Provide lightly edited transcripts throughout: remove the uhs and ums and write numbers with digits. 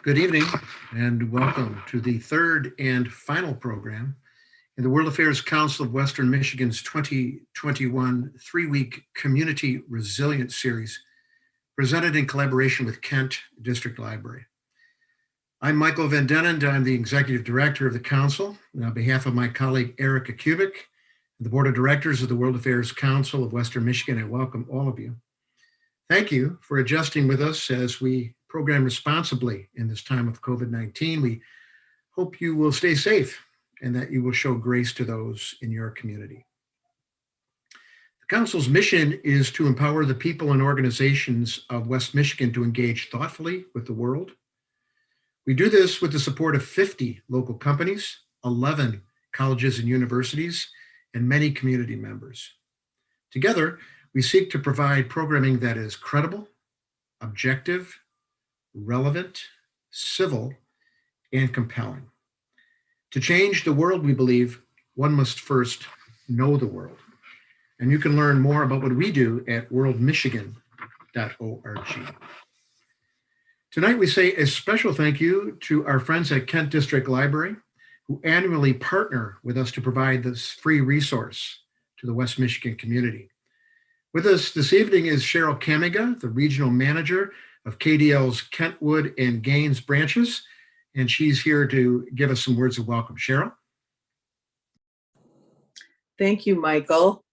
Good evening and welcome to the third and final program in the World Affairs Council of Western Michigan's 2021 three-week Community Resilience Series presented in collaboration with Kent District Library. I'm Michael Van Denen, I'm the Executive Director of the Council, and on behalf of my colleague Erica Kubik, the Board of Directors of the World Affairs Council of Western Michigan, I welcome all of you. Thank you for adjusting with us as we program responsibly in this time of COVID-19. We hope you will stay safe and that you will show grace to those in your community. The Council's mission is to empower the people and organizations of West Michigan to engage thoughtfully with the world. We do this with the support of 50 local companies, 11 colleges and universities, and many community members. Together, we seek to provide programming that is credible, objective, relevant, civil, and compelling. To change the world, we believe, one must first know the world. And you can learn more about what we do at worldmichigan.org. Tonight, we say a special thank you to our friends at Kent District Library, who annually partner with us to provide this free resource to the West Michigan community. With us this evening is Cheryl Kamiga, the Regional Manager of KDL's Kentwood and Gaines branches, and she's here to give us some words of welcome. Cheryl? Thank you, Michael.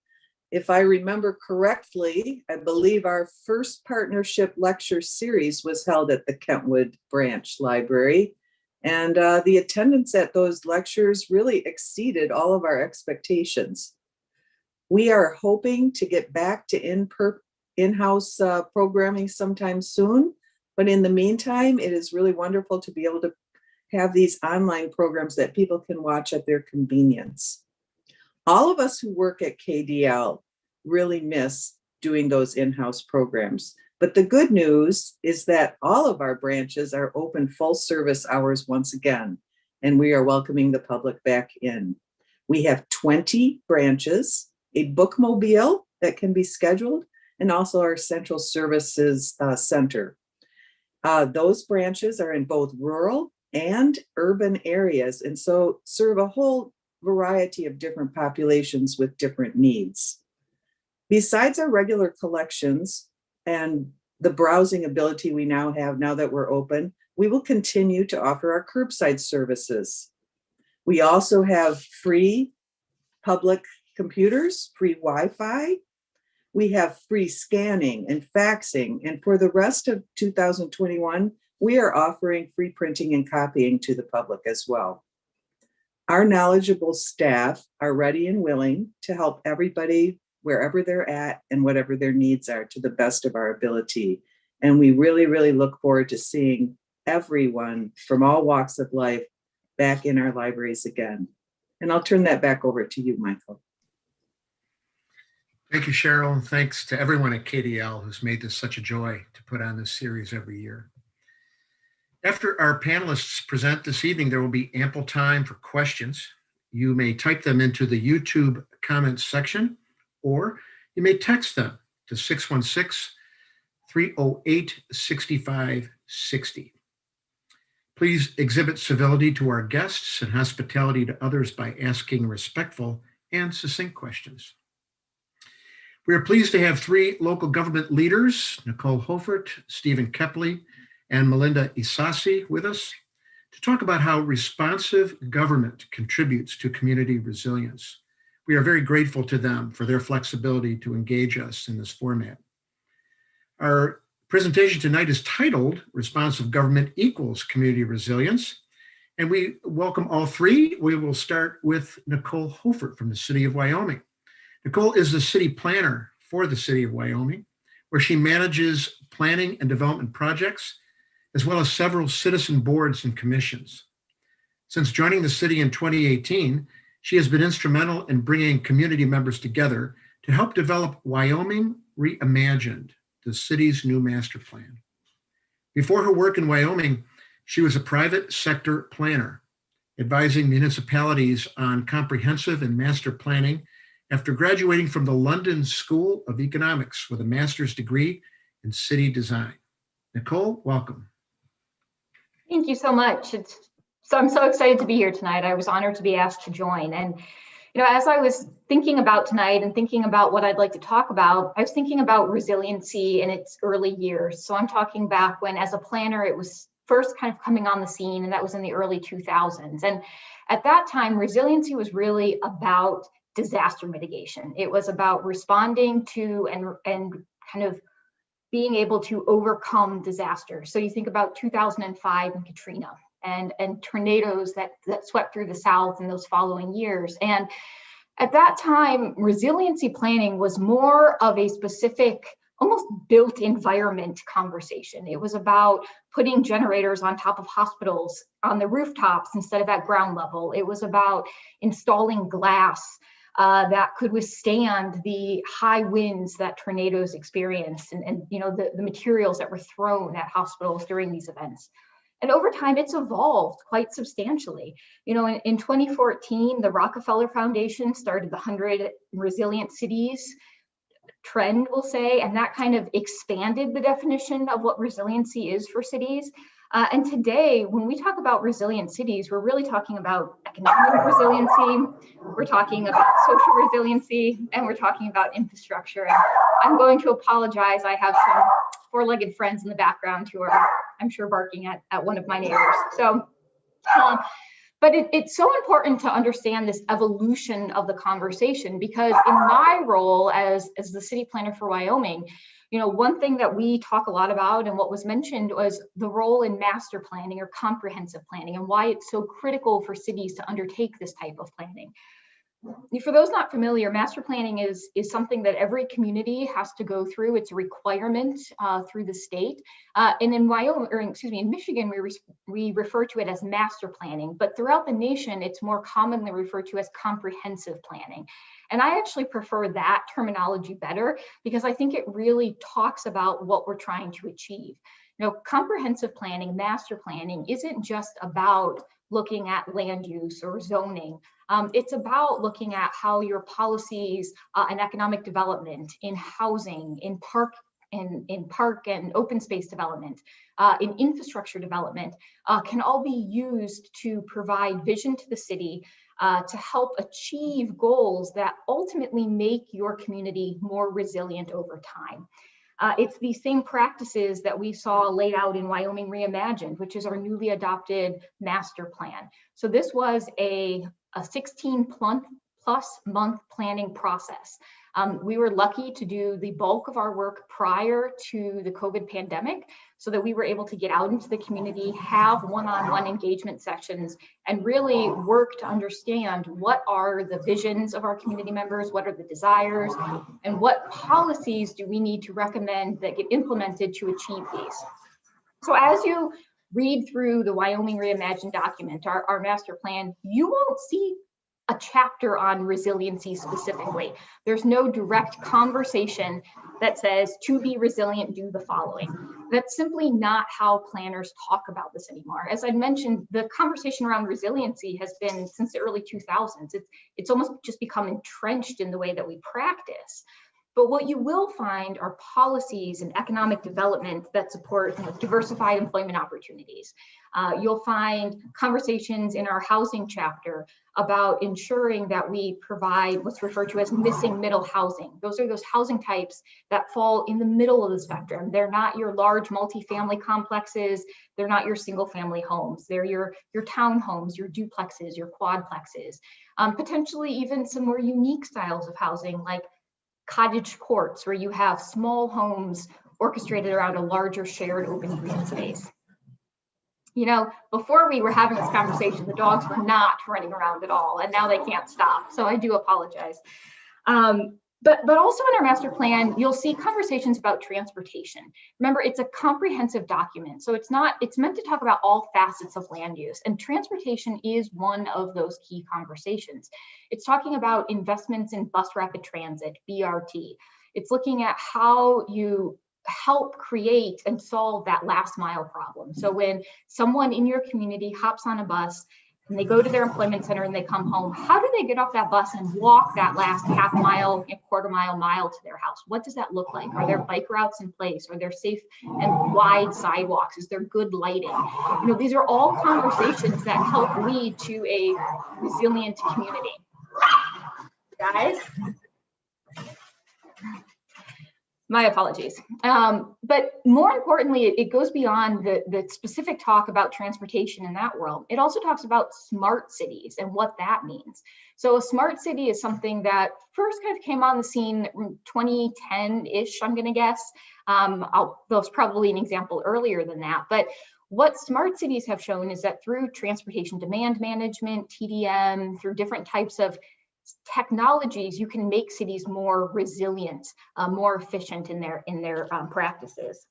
If I remember correctly, I believe our first partnership lecture series was held at the Kentwood branch library, and the attendance at those lectures really exceeded all of our expectations. We are hoping to get back to in-house programming sometime soon, but in the meantime, it is really wonderful to be able to have these online programs that people can watch at their convenience. All of us who work at KDL really miss doing those in-house programs, but the good news is that all of our branches are open full service hours once again, and we are welcoming the public back in. We have 20 branches, a bookmobile that can be scheduled, and also our central services center. Those branches are in both rural and urban areas, and so serve a whole variety of different populations with different needs. Besides our regular collections and the browsing ability we now have now that we're open, we will continue to offer our curbside services. We also have free public computers, free Wi-Fi. We have free scanning and faxing. And for the rest of 2021, we are offering free printing and copying to the public as well. Our knowledgeable staff are ready and willing to help everybody wherever they're at and whatever their needs are to the best of our ability. And we really, really look forward to seeing everyone from all walks of life back in our libraries again. And I'll turn that back over to you, Michael. Thank you, Cheryl, and thanks to everyone at KDL who's made this such a joy to put on this series every year. After our panelists present this evening, there will be ample time for questions. You may type them into the YouTube comments section, or you may text them to 616-308-6560. Please exhibit civility to our guests and hospitality to others by asking respectful and succinct questions. We are pleased to have three local government leaders, Nicole Hofert, Stephen Kepley, and Milinda Ysasi with us to talk about how responsive government contributes to community resilience. We are very grateful to them for their flexibility to engage us in this format. Our presentation tonight is titled Responsive Government Equals Community Resilience, and we welcome all three. We will start with Nicole Hofert from the City of Wyoming. Nicole is the city planner for the City of Wyoming, where she manages planning and development projects, as well as several citizen boards and commissions. Since joining the city in 2018, she has been instrumental in bringing community members together to help develop Wyoming Reimagined, the city's new master plan. Before her work in Wyoming, she was a private sector planner, advising municipalities on comprehensive and master planning after graduating from the London School of Economics with a master's degree in city design. Nicole, welcome. Thank you so much. I'm so excited to be here tonight. I was honored to be asked to join. And as I was thinking about tonight and thinking about what I'd like to talk about, I was thinking about resiliency in its early years. So I'm talking back when, as a planner, it was first kind of coming on the scene, and that was in the early 2000s. And at that time, resiliency was really about disaster mitigation. It was about responding to and kind of being able to overcome disasters. So you think about 2005 and Katrina and tornadoes that swept through the South in those following years. And at that time, resiliency planning was more of a specific, almost built environment conversation. It was about putting generators on top of hospitals on the rooftops instead of at ground level. It was about installing glass that could withstand the high winds that tornadoes experienced, and the materials that were thrown at hospitals during these events. And over time, it's evolved quite substantially. In 2014, the Rockefeller Foundation started the 100 Resilient Cities trend, we'll say, and that kind of expanded the definition of what resiliency is for cities. And today, when we talk about resilient cities, we're really talking about economic resiliency, we're talking about social resiliency, and we're talking about infrastructure. And I'm going to apologize. I have some four-legged friends in the background who are, I'm sure, barking at one of my neighbors. So, but it's so important to understand this evolution of the conversation, because in my role as the city planner for Wyoming, one thing that we talk a lot about and what was mentioned was the role in master planning or comprehensive planning, and why it's so critical for cities to undertake this type of planning. For those not familiar, master planning is something that every community has to go through. It's a requirement through the state. And in Wyoming, or excuse me, in Michigan, we refer to it as master planning, but throughout the nation, it's more commonly referred to as comprehensive planning. And I actually prefer that terminology better, because I think it really talks about what we're trying to achieve. Comprehensive planning, master planning isn't just about looking at land use or zoning. It's about looking at how your policies and economic development in housing, in park and open space development, in infrastructure development, can all be used to provide vision to the city to help achieve goals that ultimately make your community more resilient over time. It's these same practices that we saw laid out in Wyoming Reimagined, which is our newly adopted master plan. So this was a 16+ month planning process. We were lucky to do the bulk of our work prior to the COVID pandemic, so that we were able to get out into the community, have one-on-one engagement sessions, and really work to understand what are the visions of our community members, what are the desires, and what policies do we need to recommend that get implemented to achieve these. So as you read through the Wyoming Reimagined document, our master plan, you won't see a chapter on resiliency specifically. There's no direct conversation that says, to be resilient, do the following. That's simply not how planners talk about this anymore. As I mentioned, the conversation around resiliency has been since the early 2000s. It's almost just become entrenched in the way that we practice. But what you will find are policies and economic development that support diversified employment opportunities. You'll find conversations in our housing chapter about ensuring that we provide what's referred to as missing middle housing. Those are those housing types that fall in the middle of the spectrum. They're not your large multifamily complexes. They're not your single family homes. They're your townhomes, your duplexes, your quadplexes, potentially even some more unique styles of housing, like cottage courts, where you have small homes orchestrated around a larger shared open green space. Before we were having this conversation, the dogs were not running around at all, and now they can't stop. So I do apologize. But also in our master plan, you'll see conversations about transportation. Remember, it's a comprehensive document. So it's meant to talk about all facets of land use, and transportation is one of those key conversations. It's talking about investments in bus rapid transit, BRT. It's looking at how you help create and solve that last mile problem. So when someone in your community hops on a bus, and they go to their employment center and they come home, how do they get off that bus and walk that last half mile, quarter mile to their house? What does that look like? Are there bike routes in place? Are there safe and wide sidewalks? Is there good lighting? You know, these are all conversations that help lead to a resilient community. Guys, my apologies. But more importantly, it goes beyond the specific talk about transportation in that world. It also talks about smart cities and what that means. So a smart city is something that first kind of came on the scene 2010-ish, I'm going to guess. There's probably an example earlier than that. But what smart cities have shown is that through transportation demand management, TDM, through different types of technologies, you can make cities more resilient, more efficient in their practices.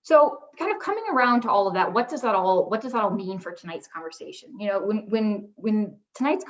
So kind of coming around to all of that, what does that all mean for tonight's conversation? You know, when tonight's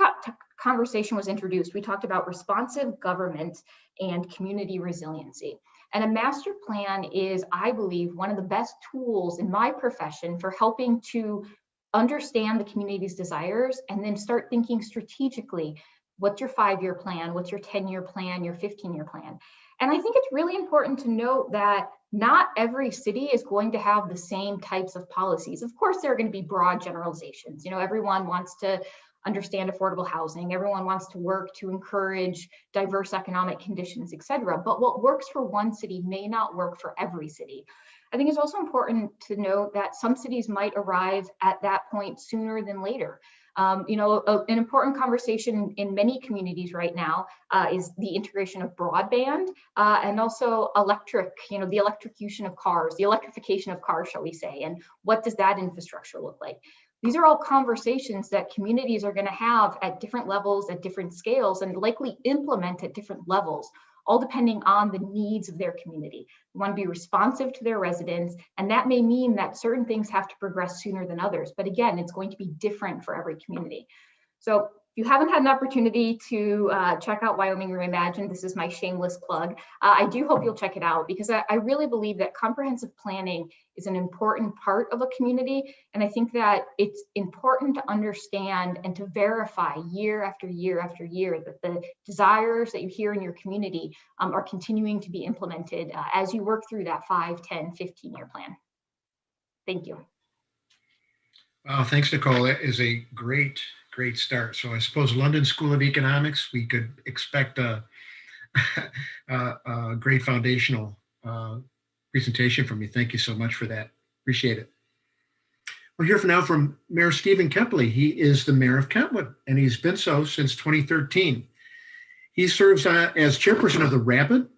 conversation was introduced, we talked about responsive government and community resiliency. And a master plan is, I believe, one of the best tools in my profession for helping to understand the community's desires and then start thinking strategically. What's your 5-year plan? What's your 10-year plan, your 15-year plan? And I think it's really important to note that not every city is going to have the same types of policies. Of course, there are going to be broad generalizations. You know, everyone wants to understand affordable housing. Everyone wants to work to encourage diverse economic conditions, et cetera. But what works for one city may not work for every city. I think it's also important to note that some cities might arrive at that point sooner than later. You know, an important conversation in many communities right now is the integration of broadband and also electric, you know, the electrocution of cars, the electrification of cars, shall we say, and what does that infrastructure look like? These are all conversations that communities are going to have at different levels, at different scales, and likely implement at different levels, all depending on the needs of their community. We want to be responsive to their residents, and that may mean that certain things have to progress sooner than others. But again, it's going to be different for every community. So if you haven't had an opportunity to check out Wyoming Reimagined, this is my shameless plug. I do hope you'll check it out because I really believe that comprehensive planning is an important part of a community. And I think that it's important to understand and to verify year after year after year that the desires that you hear in your community are continuing to be implemented as you work through that 5, 10, 15-year plan. Thank you. Wow, thanks, Nicole. That is a great start. So I suppose London School of Economics, we could expect a great foundational presentation from you. Thank you so much for that. Appreciate it. We'll hear now from Mayor Stephen Kepley. He is the mayor of Kentwood, and he's been so since 2013. He serves as chairperson of the Rapid,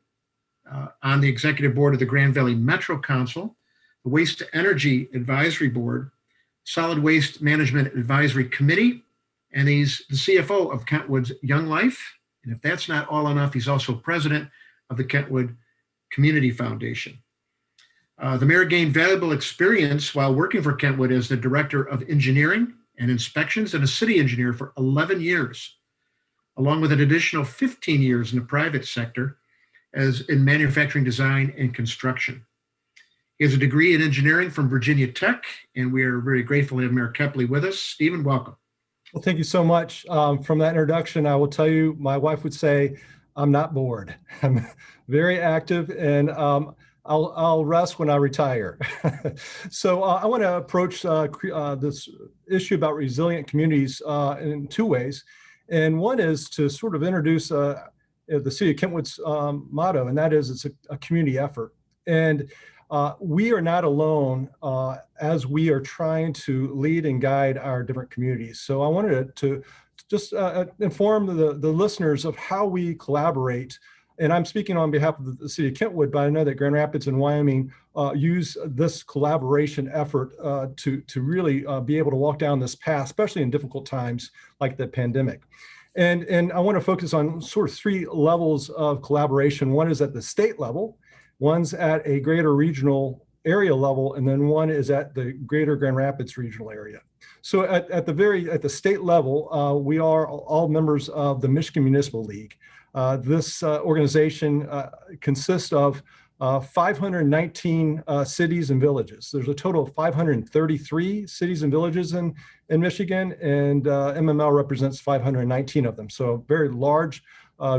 on the executive board of the Grand Valley Metro Council, the Waste to Energy Advisory Board, Solid Waste Management Advisory Committee, and he's the CFO of Kentwood's Young Life. And if that's not all enough, he's also president of the Kentwood Community Foundation. The mayor gained valuable experience while working for Kentwood as the director of engineering and inspections and a city engineer for 11 years, along with an additional 15 years in the private sector as in manufacturing design and construction. He has a degree in engineering from Virginia Tech, and we are very grateful to have Mayor Kepley with us. Stephen, welcome. Well, thank you so much. From that introduction, I will tell you, my wife would say, I'm not bored. I'm very active, and I'll rest when I retire. So I want to approach this issue about resilient communities in 2 ways. And one is to sort of introduce the City of Kentwood's motto, and that is it's a community effort. And we are not alone as we are trying to lead and guide our different communities. So I wanted to just inform the listeners of how we collaborate. And I'm speaking on behalf of the City of Kentwood, but I know that Grand Rapids and Wyoming use this collaboration effort to really be able to walk down this path, especially in difficult times like the pandemic. And I want to focus on sort of 3 levels of collaboration. One is at the state level, one's at a greater regional area level, and then one is at the greater Grand Rapids regional area. So at the state level, we are all members of the Michigan Municipal League. This organization consists of 519 cities and villages. There's a total of 533 cities and villages in Michigan, and MML represents 519 of them. So a very large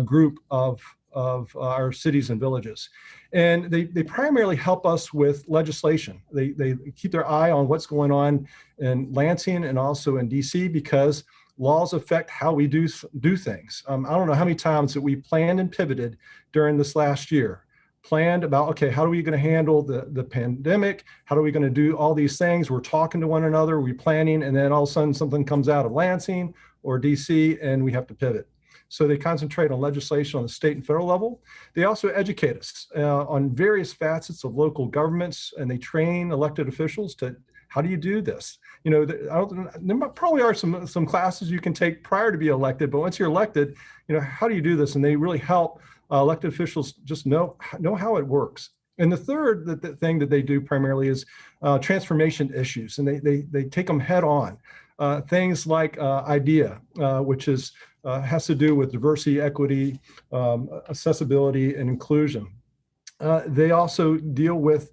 group of our cities and villages. And they primarily help us with legislation. They keep their eye on what's going on in Lansing and also in DC, because laws affect how we do things. I don't know how many times that we planned and pivoted during this last year. Planned about, okay, how are we going to handle the pandemic? How are we going to do all these things? We're talking to one another, we're planning, and then all of a sudden something comes out of Lansing or DC and we have to pivot. So they concentrate on legislation on the state and federal level. They also educate us on various facets of local governments, and they train elected officials to, how do you do this? You know, there probably are some classes you can take prior to be elected, but once you're elected, you know, how do you do this? And they really help elected officials just know how it works. And the third the thing that they do primarily is transformation issues, and they take them head on. Things like IDEA, which has to do with diversity, equity, accessibility, and inclusion. They also deal with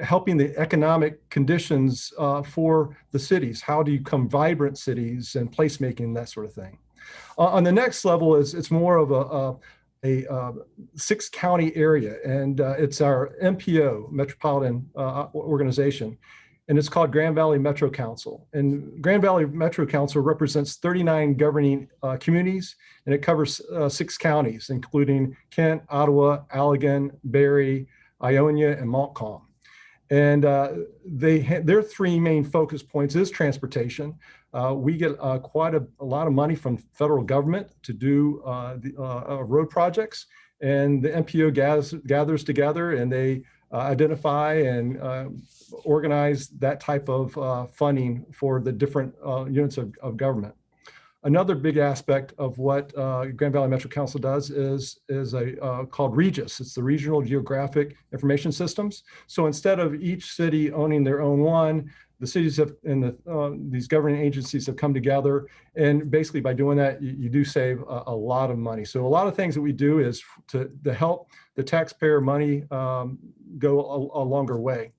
helping the economic conditions for the cities. How do you become vibrant cities and placemaking, that sort of thing. On the next level it's more of a 6-county area, and it's our MPO, Metropolitan Organization, and it's called Grand Valley Metro Council. And Grand Valley Metro Council represents 39 governing communities, and it covers 6 counties, including Kent, Ottawa, Allegan, Barrie, Ionia, and Montcalm. And their 3 main focus points is transportation. We get quite a lot of money from federal government to do road projects, and the MPO gathers together, and they identify and organize that type of funding for the different units of government. Another big aspect of what Grand Valley Metro Council does is called REGIS. It's the Regional Geographic Information Systems. So instead of each city owning their own one, the cities have, and these governing agencies have come together, and basically by doing that, you do save a lot of money. So a lot of things that we do is to help the taxpayer money go a longer way.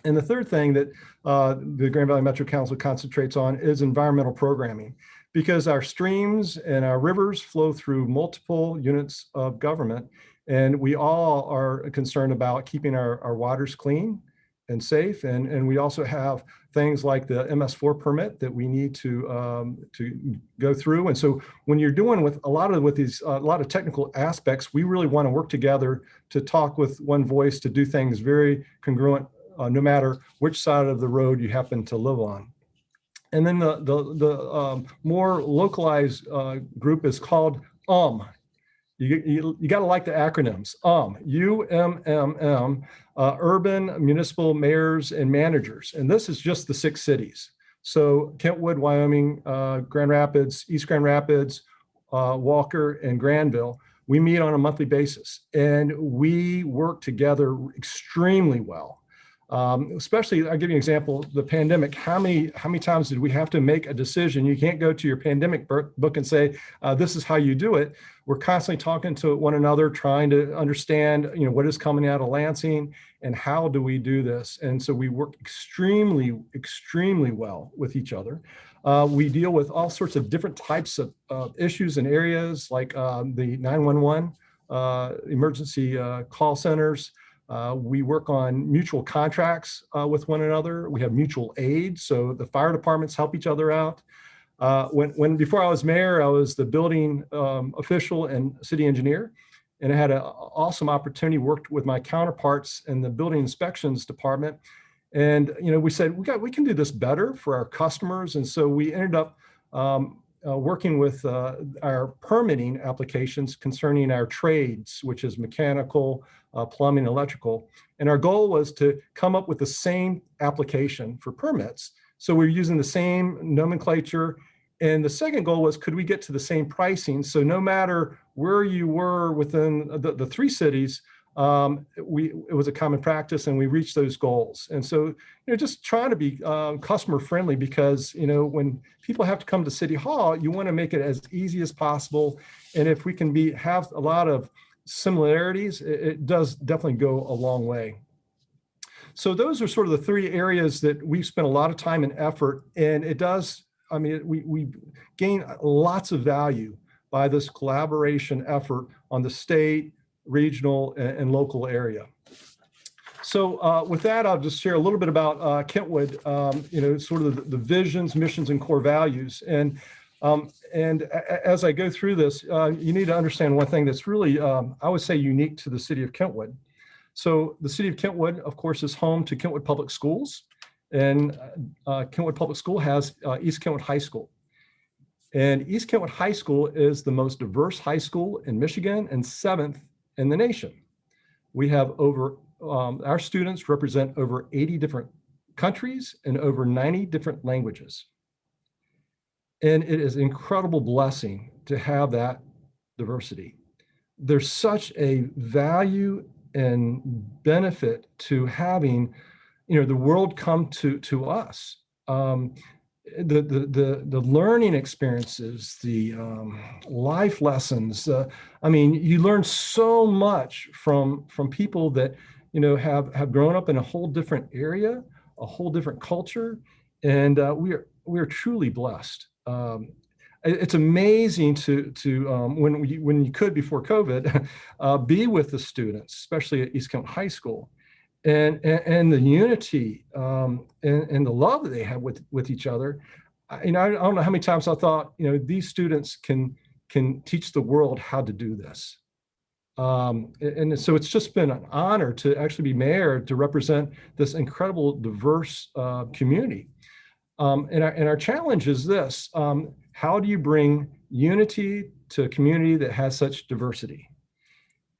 And the third thing that the Grand Valley Metro Council concentrates on is environmental programming, because our streams and our rivers flow through multiple units of government, and we all are concerned about keeping our waters clean and safe. And we also have things like the MS4 permit that we need to go through. And so when you're doing with a lot of technical aspects, we really want to work together to talk with one voice, to do things very congruent, no matter which side of the road you happen to live on. And then the more localized group is called You got to like the acronyms. UMMM, Urban Municipal Mayors and Managers. And this is just the 6 cities. So Kentwood, Wyoming, Grand Rapids, East Grand Rapids, Walker, and Granville. We meet on a monthly basis, and we work together extremely well. Especially, I'll give you an example, the pandemic. How many times did we have to make a decision? You can't go to your pandemic book and say, this is how you do it. We're constantly talking to one another, trying to understand, what is coming out of Lansing and how do we do this? And so we work extremely, extremely well with each other. We deal with all sorts of different types of issues and areas, like the 911 emergency call centers. We work on mutual contracts with one another. We have mutual aid, so the fire departments help each other out. Before I was mayor, I was the building official and city engineer, and I had an awesome opportunity, worked with my counterparts in the building inspections department. And we said we can do this better for our customers, and so we ended up working with our permitting applications concerning our trades, which is mechanical, plumbing, electrical. And our goal was to come up with the same application for permits. So we're using the same nomenclature. And the second goal was, could we get to the same pricing? So no matter where you were within the 3 cities, it was a common practice, and we reached those goals. And so, just trying to be customer friendly, because, when people have to come to City Hall, you want to make it as easy as possible. And if we can have a lot of similarities, it does definitely go a long way. So those are sort of the three areas that we've spent a lot of time and effort, and it does, I mean, we gain lots of value by this collaboration effort on the state, regional, and local area. So with that, I'll just share a little bit about Kentwood, sort of the visions, missions, and core values. And as I go through this, you need to understand one thing that's really, I would say, unique to the city of Kentwood. So the city of Kentwood, of course, is home to Kentwood Public Schools. And Kentwood Public School has East Kentwood High School. And East Kentwood High School is the most diverse high school in Michigan and 7th in the nation. We have our students represent over 80 different countries and over 90 different languages. And it is an incredible blessing to have that diversity. There's such a value and benefit to having, the world come to us. The learning experiences, the life lessons. You learn so much from people that have grown up in a whole different area, a whole different culture, and we are truly blessed. It's amazing to when you could before COVID be with the students, especially at East Kentwood High School, and the unity and the love that they have with each other. I don't know how many times I thought, these students can teach the world how to do this. And so it's just been an honor to actually be mayor to represent this incredible diverse community. And our challenge is this: how do you bring unity to a community that has such diversity?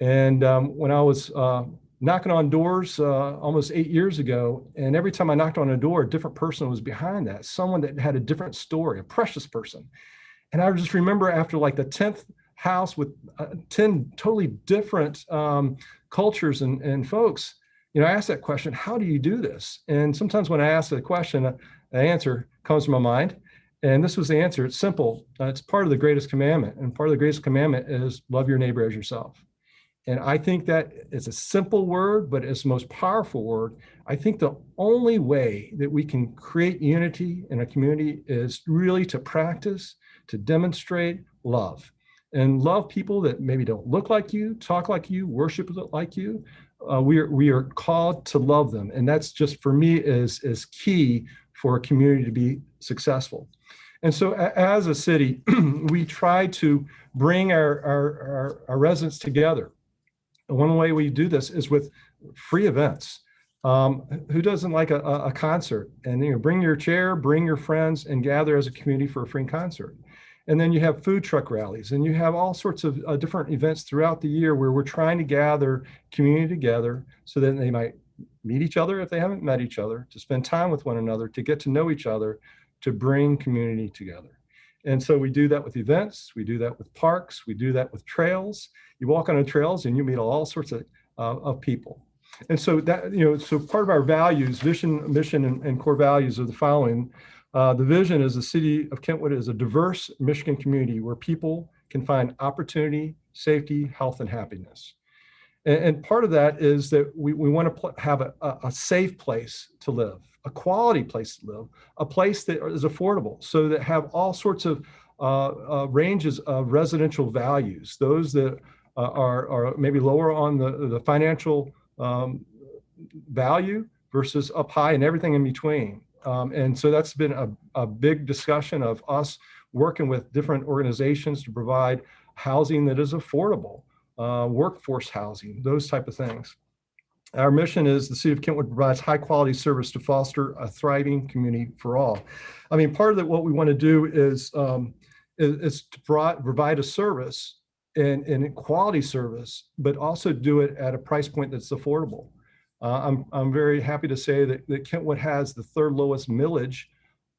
And when I was knocking on doors almost 8 years ago, and every time I knocked on a door, a different person was behind that, someone that had a different story, a precious person. And I just remember after like the 10th house with 10 totally different cultures and folks, I asked that question, how do you do this? And sometimes when I ask the question, an answer comes to my mind. And this was the answer. It's simple. It's part of the greatest commandment. And part of the greatest commandment is love your neighbor as yourself. And I think that it's a simple word, but it's the most powerful word. I think the only way that we can create unity in a community is really to practice, to demonstrate love. And love people that maybe don't look like you, talk like you, worship like you. We are called to love them. And that's just, for me, is key for a community to be successful. And so as a city, we try to bring our residents together. And one way we do this is with free events. Who doesn't like a concert? And bring your chair, bring your friends, and gather as a community for a free concert. And then you have food truck rallies, and you have all sorts of different events throughout the year where we're trying to gather community together so that they might meet each other if they haven't met each other, to spend time with one another, to get to know each other, to bring community together. And so we do that with events, we do that with parks, we do that with trails. You walk on the trails and you meet all sorts of people. And so that, so part of our values, vision, mission, and core values are the following. The vision is the city of Kentwood is a diverse Michigan community where people can find opportunity, safety, health, and happiness. And part of that is that we want to have a safe place to live, a quality place to live, a place that is affordable, so that have all sorts of ranges of residential values, those that are maybe lower on the financial value versus up high and everything in between. And so that's been a big discussion of us working with different organizations to provide housing that is affordable, workforce housing, those type of things. Our mission is the city of Kentwood provides high quality service to foster a thriving community for all. I mean, part of what we want to do is to provide a service and quality service, but also do it at a price point that's affordable. I'm very happy to say that Kentwood has the third lowest millage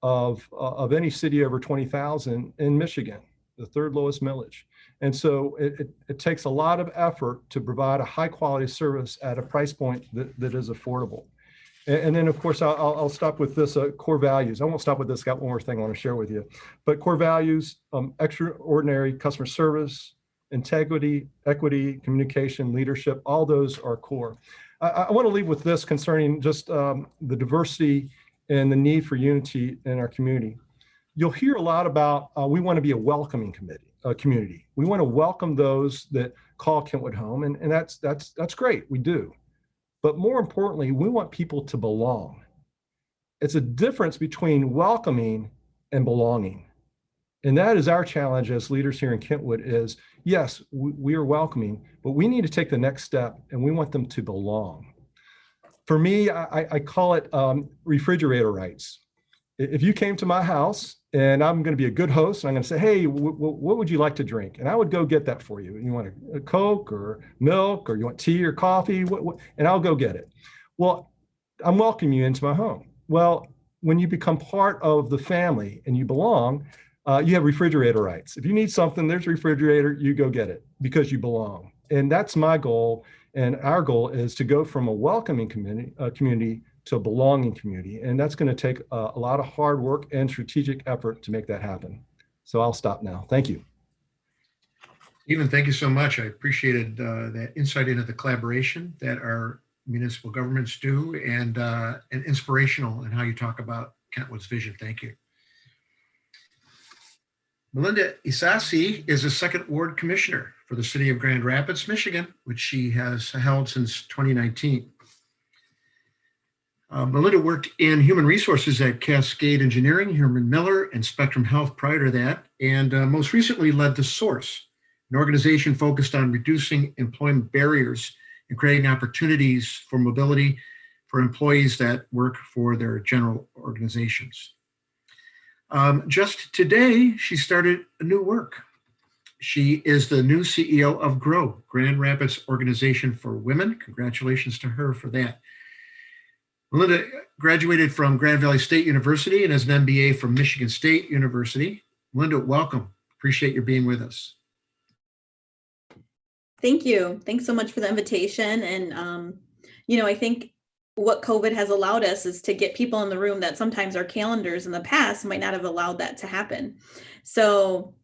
of any city over 20,000 in Michigan, the third lowest millage. And so it takes a lot of effort to provide a high quality service at a price point that is affordable. And then of course, I'll stop with this core values. I won't stop with this, got one more thing I want to share with you. But core values, extraordinary customer service, integrity, equity, communication, leadership, all those are core. I want to leave with this concerning just the diversity and the need for unity in our community. You'll hear a lot about we want to be a welcoming community. We want to welcome those that call Kentwood home, and that's great. We do. But more importantly, we want people to belong. It's a difference between welcoming and belonging. And that is our challenge as leaders here in Kentwood is, yes, we are welcoming, but we need to take the next step and we want them to belong. For me, I call it refrigerator rights. If you came to my house and I'm going to be a good host and I'm going to say, hey, what would you like to drink? And I would go get that for you. You want a Coke or milk, or you want tea or coffee? And I'll go get it. Well, I'm welcoming you into my home. Well, when you become part of the family and you belong, you have refrigerator rights. If you need something, there's a refrigerator, you go get it because you belong. And that's my goal. And our goal is to go from a welcoming community to a belonging community. And that's going to take a lot of hard work and strategic effort to make that happen. So I'll stop now. Thank you. Stephen, thank you so much. I appreciated that insight into the collaboration that our municipal governments do, and inspirational in how you talk about Kentwood's vision. Thank you. Milinda Ysasi is a second ward commissioner for the city of Grand Rapids, Michigan, which she has held since 2019. Milinda worked in human resources at Cascade Engineering, Herman Miller, and Spectrum Health prior to that, and most recently led The Source, an organization focused on reducing employment barriers and creating opportunities for mobility for employees that work for their general organizations. Just today, she started a new work. She is the new CEO of GROW, Grand Rapids Organization for Women. Congratulations to her for that. Milinda graduated from Grand Valley State University and has an MBA from Michigan State University. Milinda, welcome. Appreciate your being with us. Thank you. Thanks so much for the invitation. And, I think what COVID has allowed us is to get people in the room that sometimes our calendars in the past might not have allowed that to happen. So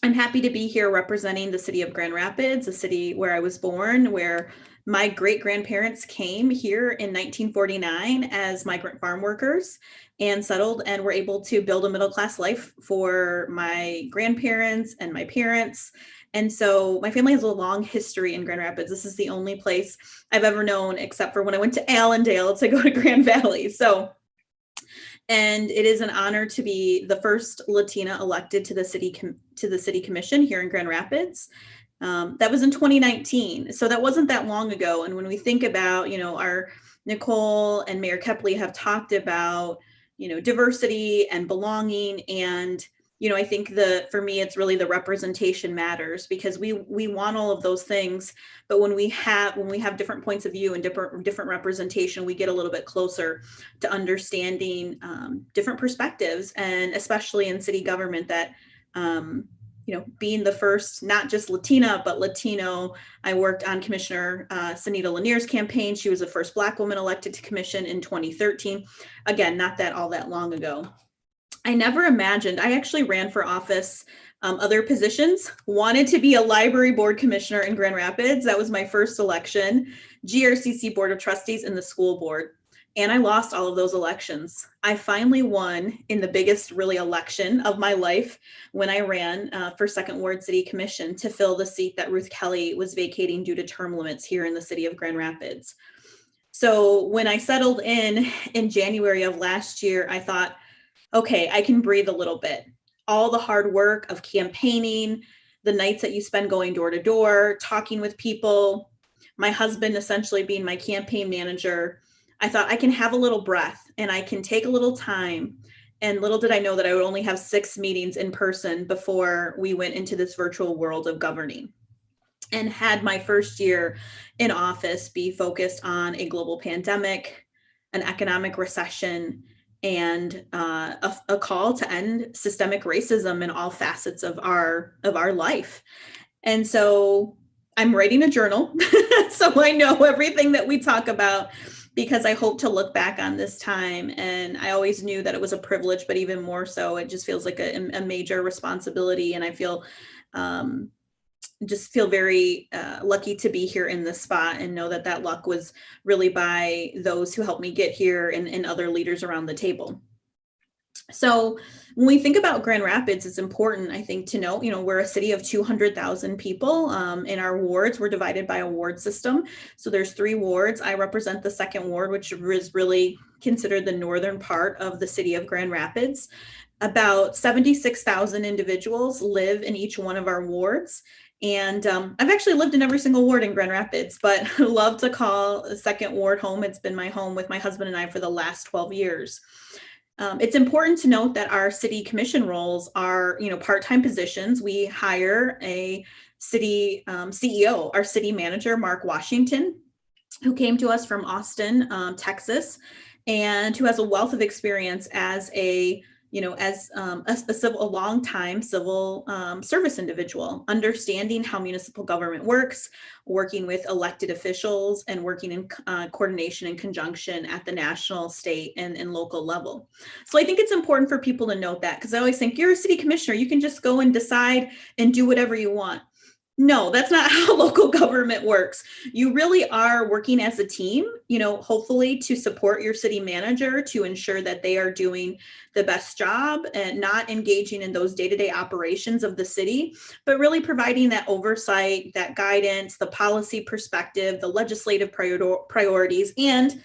I'm happy to be here representing the city of Grand Rapids, a city where I was born, where my great-grandparents came here in 1949 as migrant farm workers and settled and were able to build a middle-class life for my grandparents and my parents. And so my family has a long history in Grand Rapids. This is the only place I've ever known, except for when I went to Allendale, to go to Grand Valley. And it is an honor to be the first Latina elected to the city commission here in Grand Rapids. That was in 2019. So that wasn't that long ago. And when we think about, our Nicole and Mayor Kepley have talked about, diversity and belonging. And, I think for me, it's really the representation matters, because we want all of those things. But when we have different points of view and different representation, we get a little bit closer to understanding different perspectives, and especially in city government that, being the first, not just Latina, but Latino. I worked on Commissioner Sunita Lanier's campaign. She was the first Black woman elected to commission in 2013. Again, not that all that long ago. I never imagined, I actually ran for office, other positions, wanted to be a library board commissioner in Grand Rapids. That was my first election, GRCC Board of Trustees, and the school board. And I lost all of those elections. I finally won in the biggest really election of my life when I ran for Second Ward City Commission to fill the seat that Ruth Kelly was vacating due to term limits here in the city of Grand Rapids. So when I settled in January of last year, I thought, okay, I can breathe a little bit. All the hard work of campaigning, the nights that you spend going door to door, talking with people, my husband essentially being my campaign manager, I thought I can have a little breath and I can take a little time. And little did I know that I would only have 6 meetings in person before we went into this virtual world of governing. And had my first year in office be focused on a global pandemic, an economic recession, and a call to end systemic racism in all facets of our life. And so I'm writing a journal, so I know everything that we talk about, because I hope to look back on this time. And I always knew that it was a privilege, but even more so, it just feels like a major responsibility. And I feel just feel very lucky to be here in this spot, and know that that luck was really by those who helped me get here, and other leaders around the table. So when we think about Grand Rapids, it's important, I think, to note, we're a city of 200,000 people. In our wards, we're divided by a ward system. So there's 3 wards. I represent the 2nd ward, which is really considered the northern part of the city of Grand Rapids. About 76,000 individuals live in each one of our wards. And I've actually lived in every single ward in Grand Rapids, but I love to call the 2nd ward home. It's been my home with my husband and I for the last 12 years. It's important to note that our city commission roles are, part-time positions. We hire a city CEO, our city manager, Mark Washington, who came to us from Austin, Texas, and who has a wealth of experience as a long-time civil service individual, understanding how municipal government works, working with elected officials, and working in coordination and conjunction at the national, state, and local level. So I think it's important for people to note that, because I always think you're a city commissioner, you can just go and decide and do whatever you want. No, that's not how local government works. You really are working as a team, hopefully to support your city manager to ensure that they are doing the best job and not engaging in those day-to-day operations of the city, but really providing that oversight, that guidance, the policy perspective, the legislative priorities, and,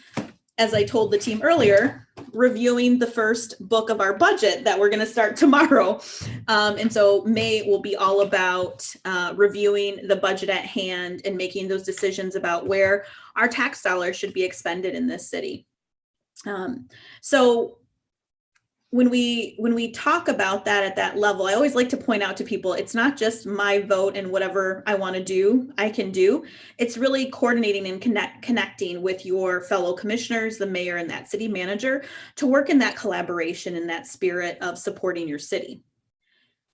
as I told the team earlier, reviewing the first book of our budget that we're going to start tomorrow. And so May will be all about reviewing the budget at hand and making those decisions about where our tax dollars should be expended in this city. So when we talk about that at that level, I always like to point out to people, it's not just my vote and whatever I want to do, I can do. It's really coordinating and connecting with your fellow commissioners, the mayor, and that city manager to work in that collaboration and that spirit of supporting your city.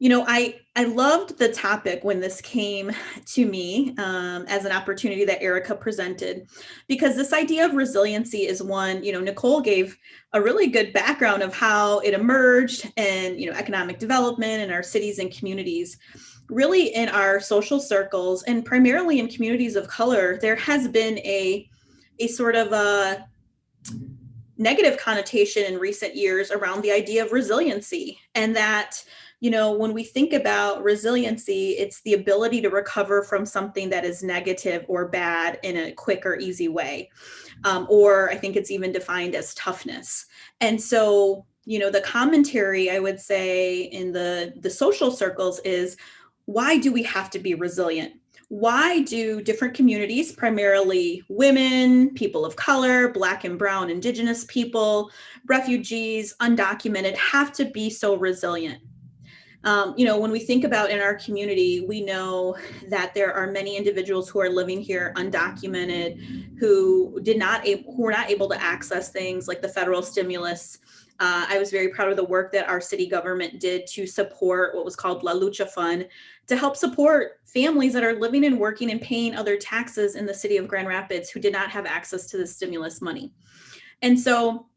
I loved the topic when this came to me as an opportunity that Erica presented, because this idea of resiliency is one, Nicole gave a really good background of how it emerged and, economic development in our cities and communities. Really in our social circles and primarily in communities of color, there has been a sort of a negative connotation in recent years around the idea of resiliency, and that when we think about resiliency, it's the ability to recover from something that is negative or bad in a quick or easy way. Or I think it's even defined as toughness. And so, the commentary I would say in the social circles is, why do we have to be resilient? Why do different communities, primarily women, people of color, Black and Brown, Indigenous people, refugees, undocumented, have to be so resilient? When we think about in our community, we know that there are many individuals who are living here undocumented, who were not able to access things like the federal stimulus. I was very proud of the work that our city government did to support what was called La Lucha Fund, to help support families that are living and working and paying other taxes in the city of Grand Rapids who did not have access to the stimulus money. And so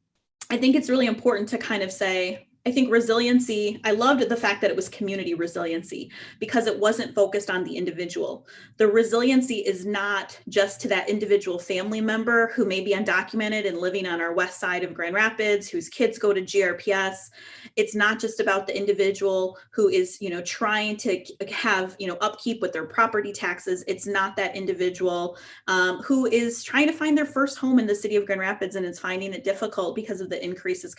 I think it's really important to kind of say, I think resiliency, I loved the fact that it was community resiliency, because it wasn't focused on the individual. The resiliency is not just to that individual family member who may be undocumented and living on our west side of Grand Rapids, whose kids go to GRPS. It's not just about the individual who is, trying to have, upkeep with their property taxes. It's not that individual who is trying to find their first home in the city of Grand Rapids and is finding it difficult because of the increased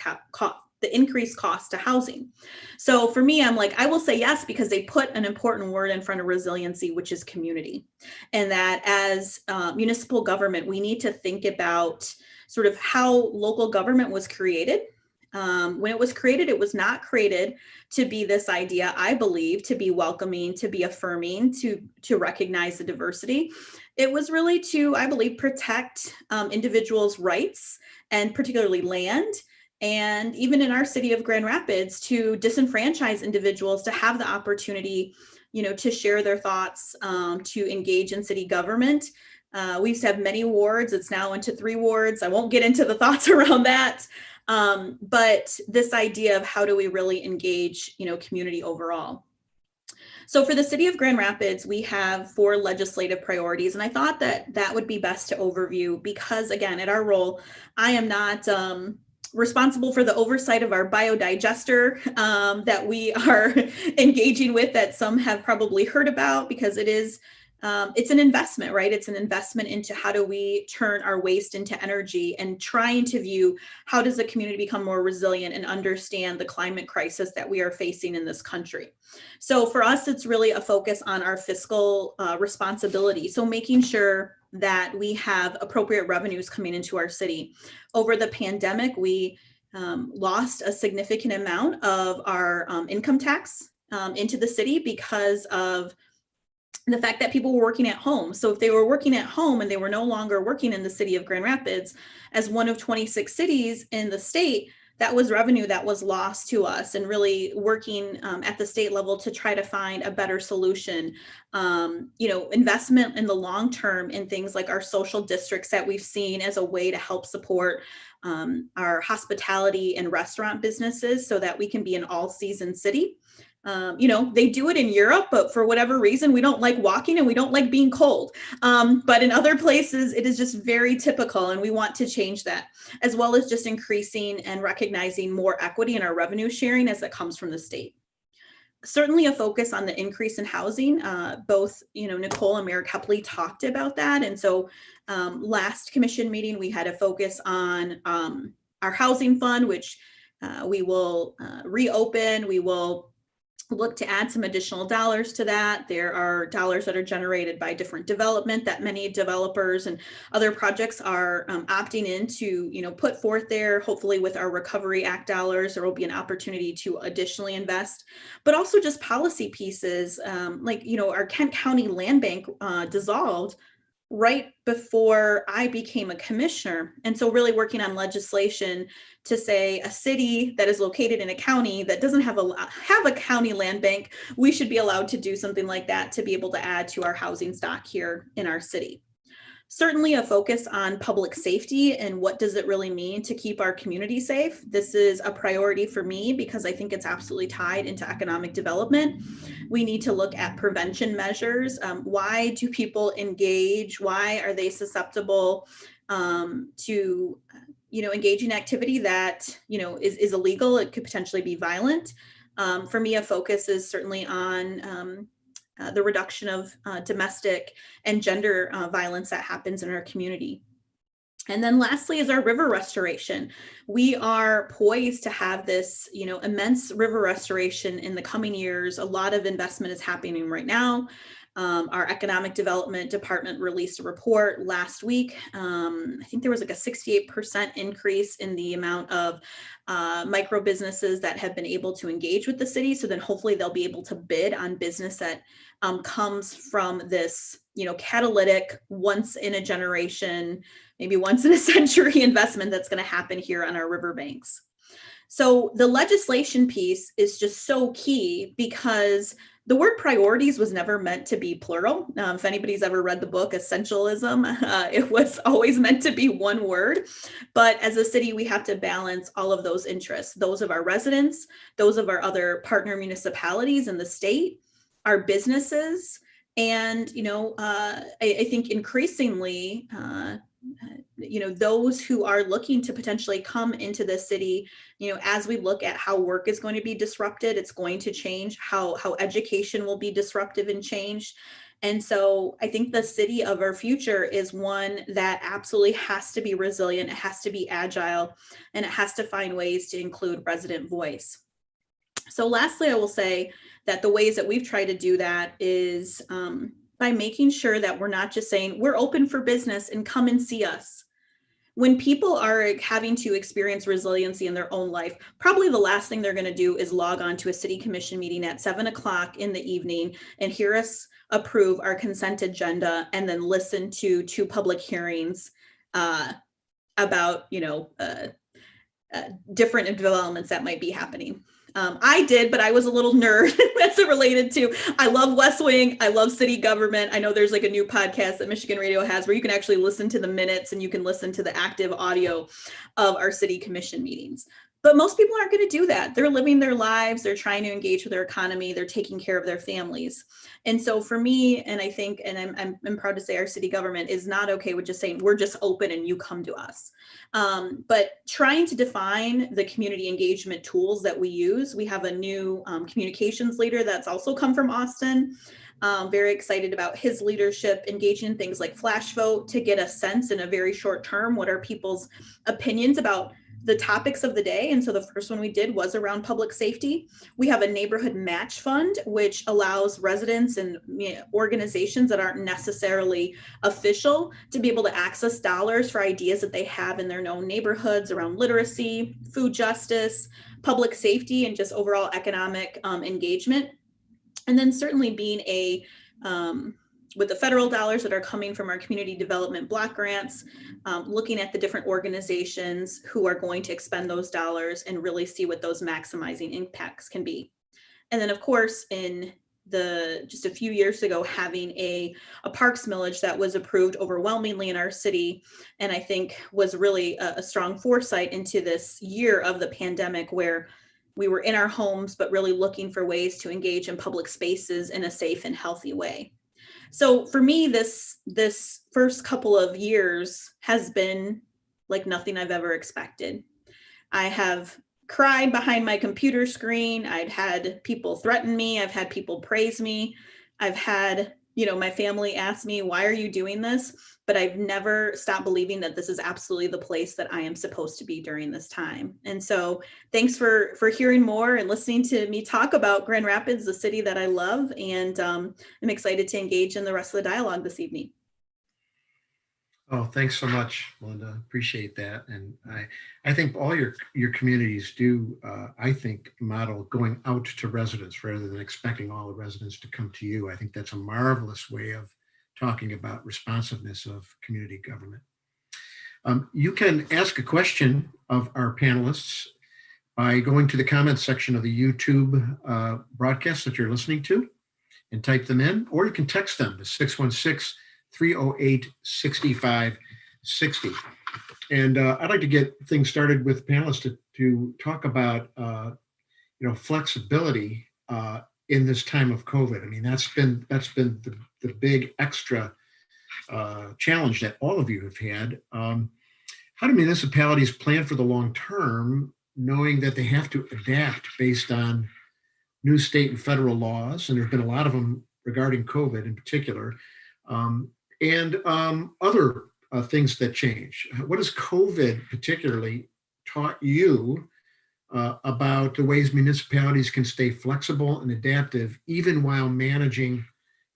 cost to housing. So for me, I'm like, I will say yes, because they put an important word in front of resiliency, which is community. And that as municipal government, we need to think about sort of how local government was created. When it was created, it was not created to be this idea, I believe, to be welcoming, to be affirming, to recognize the diversity. It was really to, I believe, protect individuals' rights, and particularly land. And even in our city of Grand Rapids, to disenfranchise individuals to have the opportunity, to share their thoughts, to engage in city government. We used to have many wards. It's now into 3 wards. I won't get into the thoughts around that. But this idea of how do we really engage, community overall. So for the city of Grand Rapids, we have 4 legislative priorities, and I thought that that would be best to overview because, again, at our role, I am not responsible for the oversight of our biodigester that we are engaging with, that some have probably heard about, because it's an investment, right? It's an investment into how do we turn our waste into energy, and trying to view how does the community become more resilient and understand the climate crisis that we are facing in this country. So for us, it's really a focus on our fiscal responsibility. So making sure that we have appropriate revenues coming into our city. Over the pandemic, we lost a significant amount of our income tax into the city because of the fact that people were working at home. So if they were working at home and they were no longer working in the city of Grand Rapids as one of 26 cities in the state, that was revenue that was lost to us, and really working at the state level to try to find a better solution. Investment in the long term in things like our social districts that we've seen as a way to help support our hospitality and restaurant businesses so that we can be an all season city. They do it in Europe, but for whatever reason, we don't like walking and we don't like being cold. But in other places, it is just very typical, and we want to change that, as well as just increasing and recognizing more equity in our revenue sharing as it comes from the state. Certainly a focus on the increase in housing. Both, Nicole and Mayor Kepley talked about that. And so last commission meeting, we had a focus on our housing fund, which we will reopen. We will look to add some additional dollars to that. There are dollars that are generated by different development that many developers and other projects are opting in to, put forth there. Hopefully with our Recovery Act dollars, there will be an opportunity to additionally invest, but also just policy pieces our Kent County Land Bank dissolved right before I became a commissioner. And so really working on legislation to say a city that is located in a county that doesn't have a county land bank, we should be allowed to do something like that to be able to add to our housing stock here in our city. Certainly a focus on public safety and what does it really mean to keep our community safe. This is a priority for me because I think it's absolutely tied into economic development. We need to look at prevention measures. Why do people engage? Why are they susceptible to engage in activity that is illegal? It could potentially be violent. For me, a focus is certainly on the reduction of domestic and gender violence that happens in our community. And then lastly is our river restoration. We are poised to have this, immense river restoration in the coming years. A lot of investment is happening right now. Our economic development department released a report last week. I think there was like a 68% increase in the amount of micro businesses that have been able to engage with the city. So then hopefully they'll be able to bid on business that comes from this, catalytic, once in a generation, maybe once in a century investment that's going to happen here on our riverbanks. So the legislation piece is just so key because the word priorities was never meant to be plural. If anybody's ever read the book Essentialism, it was always meant to be one word. But as a city, we have to balance all of those interests, those of our residents, those of our other partner municipalities in the state, our businesses, and, I think increasingly, those who are looking to potentially come into the city, as we look at how work is going to be disrupted, it's going to change how education will be disruptive and changed. And so I think the city of our future is one that absolutely has to be resilient. It has to be agile, and it has to find ways to include resident voice. So lastly, I will say that the ways that we've tried to do that is by making sure that we're not just saying we're open for business and come and see us. When people are having to experience resiliency in their own life, probably the last thing they're going to do is log on to a city commission meeting at 7:00 in the evening and hear us approve our consent agenda and then listen to 2 public hearings about, different developments that might be happening. I did, but I was a little nerd as it related to, I love West Wing. I love city government. I know there's like a new podcast that Michigan Radio has where you can actually listen to the minutes and you can listen to the active audio of our city commission meetings. But most people aren't going to do that. They're living their lives. They're trying to engage with their economy. They're taking care of their families. And so for me, and I think, and I'm proud to say our city government is not okay with just saying, we're just open and you come to us. But trying to define the community engagement tools that we use. We have a new communications leader that's also come from Austin. Very excited about his leadership, engaging in things like flash vote to get a sense in a very short term, what are people's opinions about the topics of the day. And so the first one we did was around public safety. We have a neighborhood match fund, which allows residents and organizations that aren't necessarily official to be able to access dollars for ideas that they have in their own neighborhoods around literacy, food justice, public safety, and just overall economic engagement. And then certainly being with the federal dollars that are coming from our community development block grants, looking at the different organizations who are going to expend those dollars and really see what those maximizing impacts can be. And then of course, in just a few years ago, having a parks millage that was approved overwhelmingly in our city, and I think was really a strong foresight into this year of the pandemic where we were in our homes, but really looking for ways to engage in public spaces in a safe and healthy way. So for me, this first couple of years has been like nothing I've ever expected. I have cried behind my computer screen. I've had people threaten me. I've had people praise me. I've had, my family ask me, why are you doing this? But I've never stopped believing that this is absolutely the place that I am supposed to be during this time. And so thanks for hearing more and listening to me talk about Grand Rapids, the city that I love. And I'm excited to engage in the rest of the dialogue this evening. Oh, thanks so much, Melinda. Appreciate that. And I think all your communities do, I think, model going out to residents rather than expecting all the residents to come to you. I think that's a marvelous way of talking about responsiveness of community government. You can ask a question of our panelists by going to the comments section of the YouTube broadcast that you're listening to and type them in, or you can text them to 616-308-6560. And I'd like to get things started with panelists to talk about, flexibility in this time of COVID. I mean, that's been the big extra challenge that all of you have had. How do municipalities plan for the long term, knowing that they have to adapt based on new state and federal laws? And there've been a lot of them regarding COVID in particular. And other things that change. What has COVID particularly taught you about the ways municipalities can stay flexible and adaptive, even while managing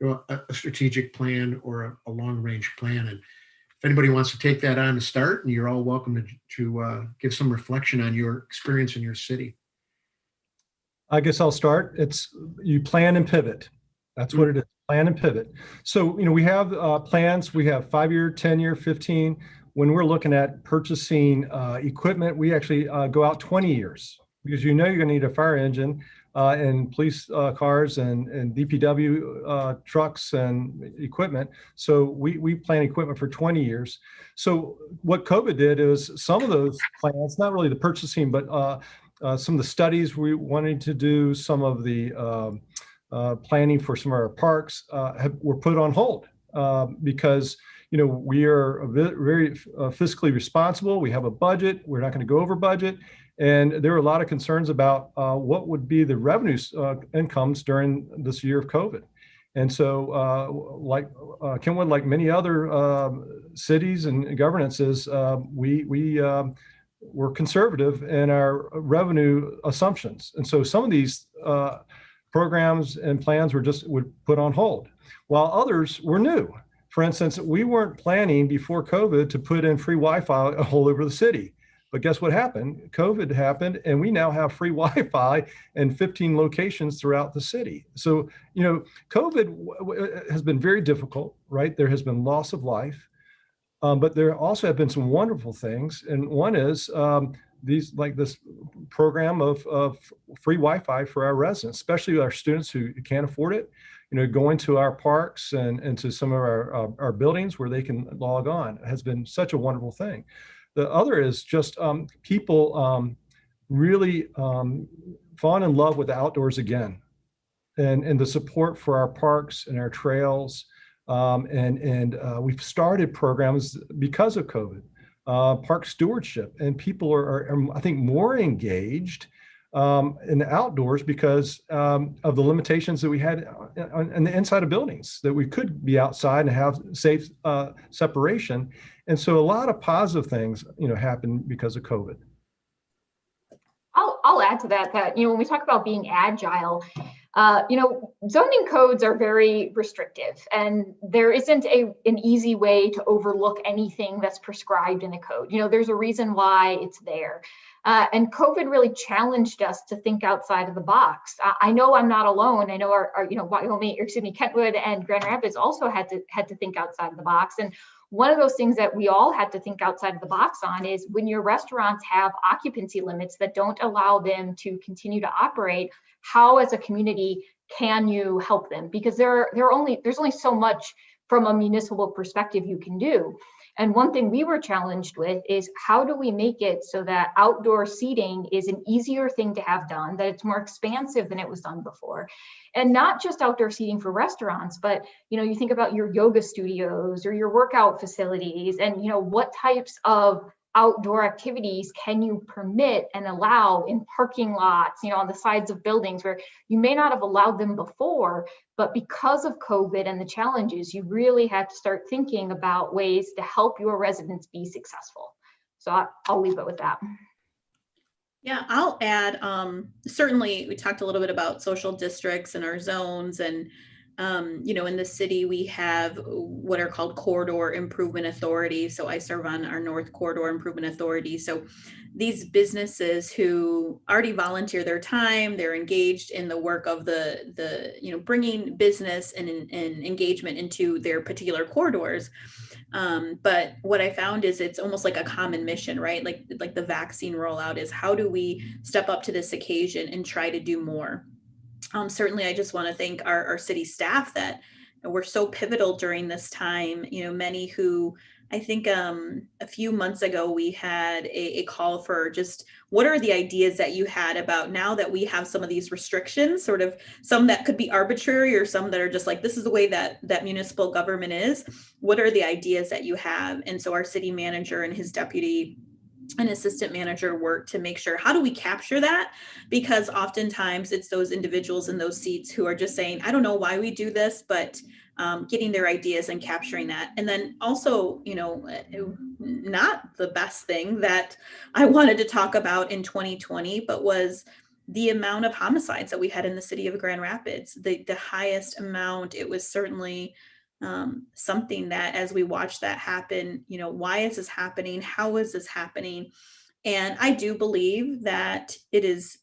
a strategic plan or a long-range plan? And if anybody wants to take that on to start, and you're all welcome to give some reflection on your experience in your city. I guess I'll start. You plan and pivot. That's what it is. Plan and pivot. So, we have plans. We have 5-year, 10-year, 15. When we're looking at purchasing equipment, we actually go out 20 years because you're going to need a fire engine and police cars and DPW trucks and equipment. So we plan equipment for 20 years. So what COVID did is some of those plans, not really the purchasing, but some of the studies we wanted to do, some of the planning for some of our parks were put on hold because we are very fiscally responsible. We have a budget. We're not going to go over budget, and there were a lot of concerns about what would be the revenues incomes during this year of COVID. And so, like Kentwood, like many other cities and governances, we're conservative in our revenue assumptions, and so some of these programs and plans would put on hold, while others were new. For instance, we weren't planning before COVID to put in free Wi-Fi all over the city. But guess what happened? COVID happened, and we now have free Wi-Fi in 15 locations throughout the city. So, COVID has been very difficult, right? There has been loss of life, but there also have been some wonderful things. And one is this program of free Wi-Fi for our residents, especially our students who can't afford it, going to our parks and to some of our buildings where they can log on has been such a wonderful thing. The other is just people really fallen in love with the outdoors again, and the support for our parks and our trails. We've started programs because of COVID, park stewardship, and people are, I think, more engaged in the outdoors because of the limitations that we had on the inside of buildings, that we could be outside and have safe separation. And so a lot of positive things, happened because of COVID. I'll add to that, when we talk about being agile, zoning codes are very restrictive, and there isn't an easy way to overlook anything that's prescribed in a code. There's a reason why it's there. And COVID really challenged us to think outside of the box. I know I'm not alone. I know our Wyoming, Kentwood and Grand Rapids also had to think outside of the box. And one of those things that we all had to think outside of the box on is when your restaurants have occupancy limits that don't allow them to continue to operate, how as a community can you help them? Because there's only so much from a municipal perspective you can do. And one thing we were challenged with is how do we make it so that outdoor seating is an easier thing to have done, that it's more expansive than it was done before. And not just outdoor seating for restaurants, but you think about your yoga studios or your workout facilities, and what types of outdoor activities can you permit and allow in parking lots, on the sides of buildings where you may not have allowed them before, but because of COVID and the challenges, you really had to start thinking about ways to help your residents be successful. So I'll leave it with that. Yeah, I'll add, certainly we talked a little bit about social districts and our zones, and in the city, we have what are called corridor improvement authorities. So I serve on our North Corridor Improvement Authority. So these businesses who already volunteer their time, they're engaged in the work of the bringing business and engagement into their particular corridors. But what I found is it's almost like a common mission, right? Like the vaccine rollout is, how do we step up to this occasion and try to do more? Certainly, I just want to thank our city staff that were so pivotal during this time. Many who, I think a few months ago, we had a call for just what are the ideas that you had about now that we have some of these restrictions, sort of some that could be arbitrary or some that are just like, this is the way that municipal government is. What are the ideas that you have? And so our city manager and his deputy an assistant manager work to make sure, how do we capture that? Because oftentimes it's those individuals in those seats who are just saying, I don't know why we do this, but getting their ideas and capturing that. And then also, not the best thing that I wanted to talk about in 2020, but was the amount of homicides that we had in the city of Grand Rapids, the highest amount. It was certainly something that as we watch that happen, why is this happening? How is this happening? And I do believe that it is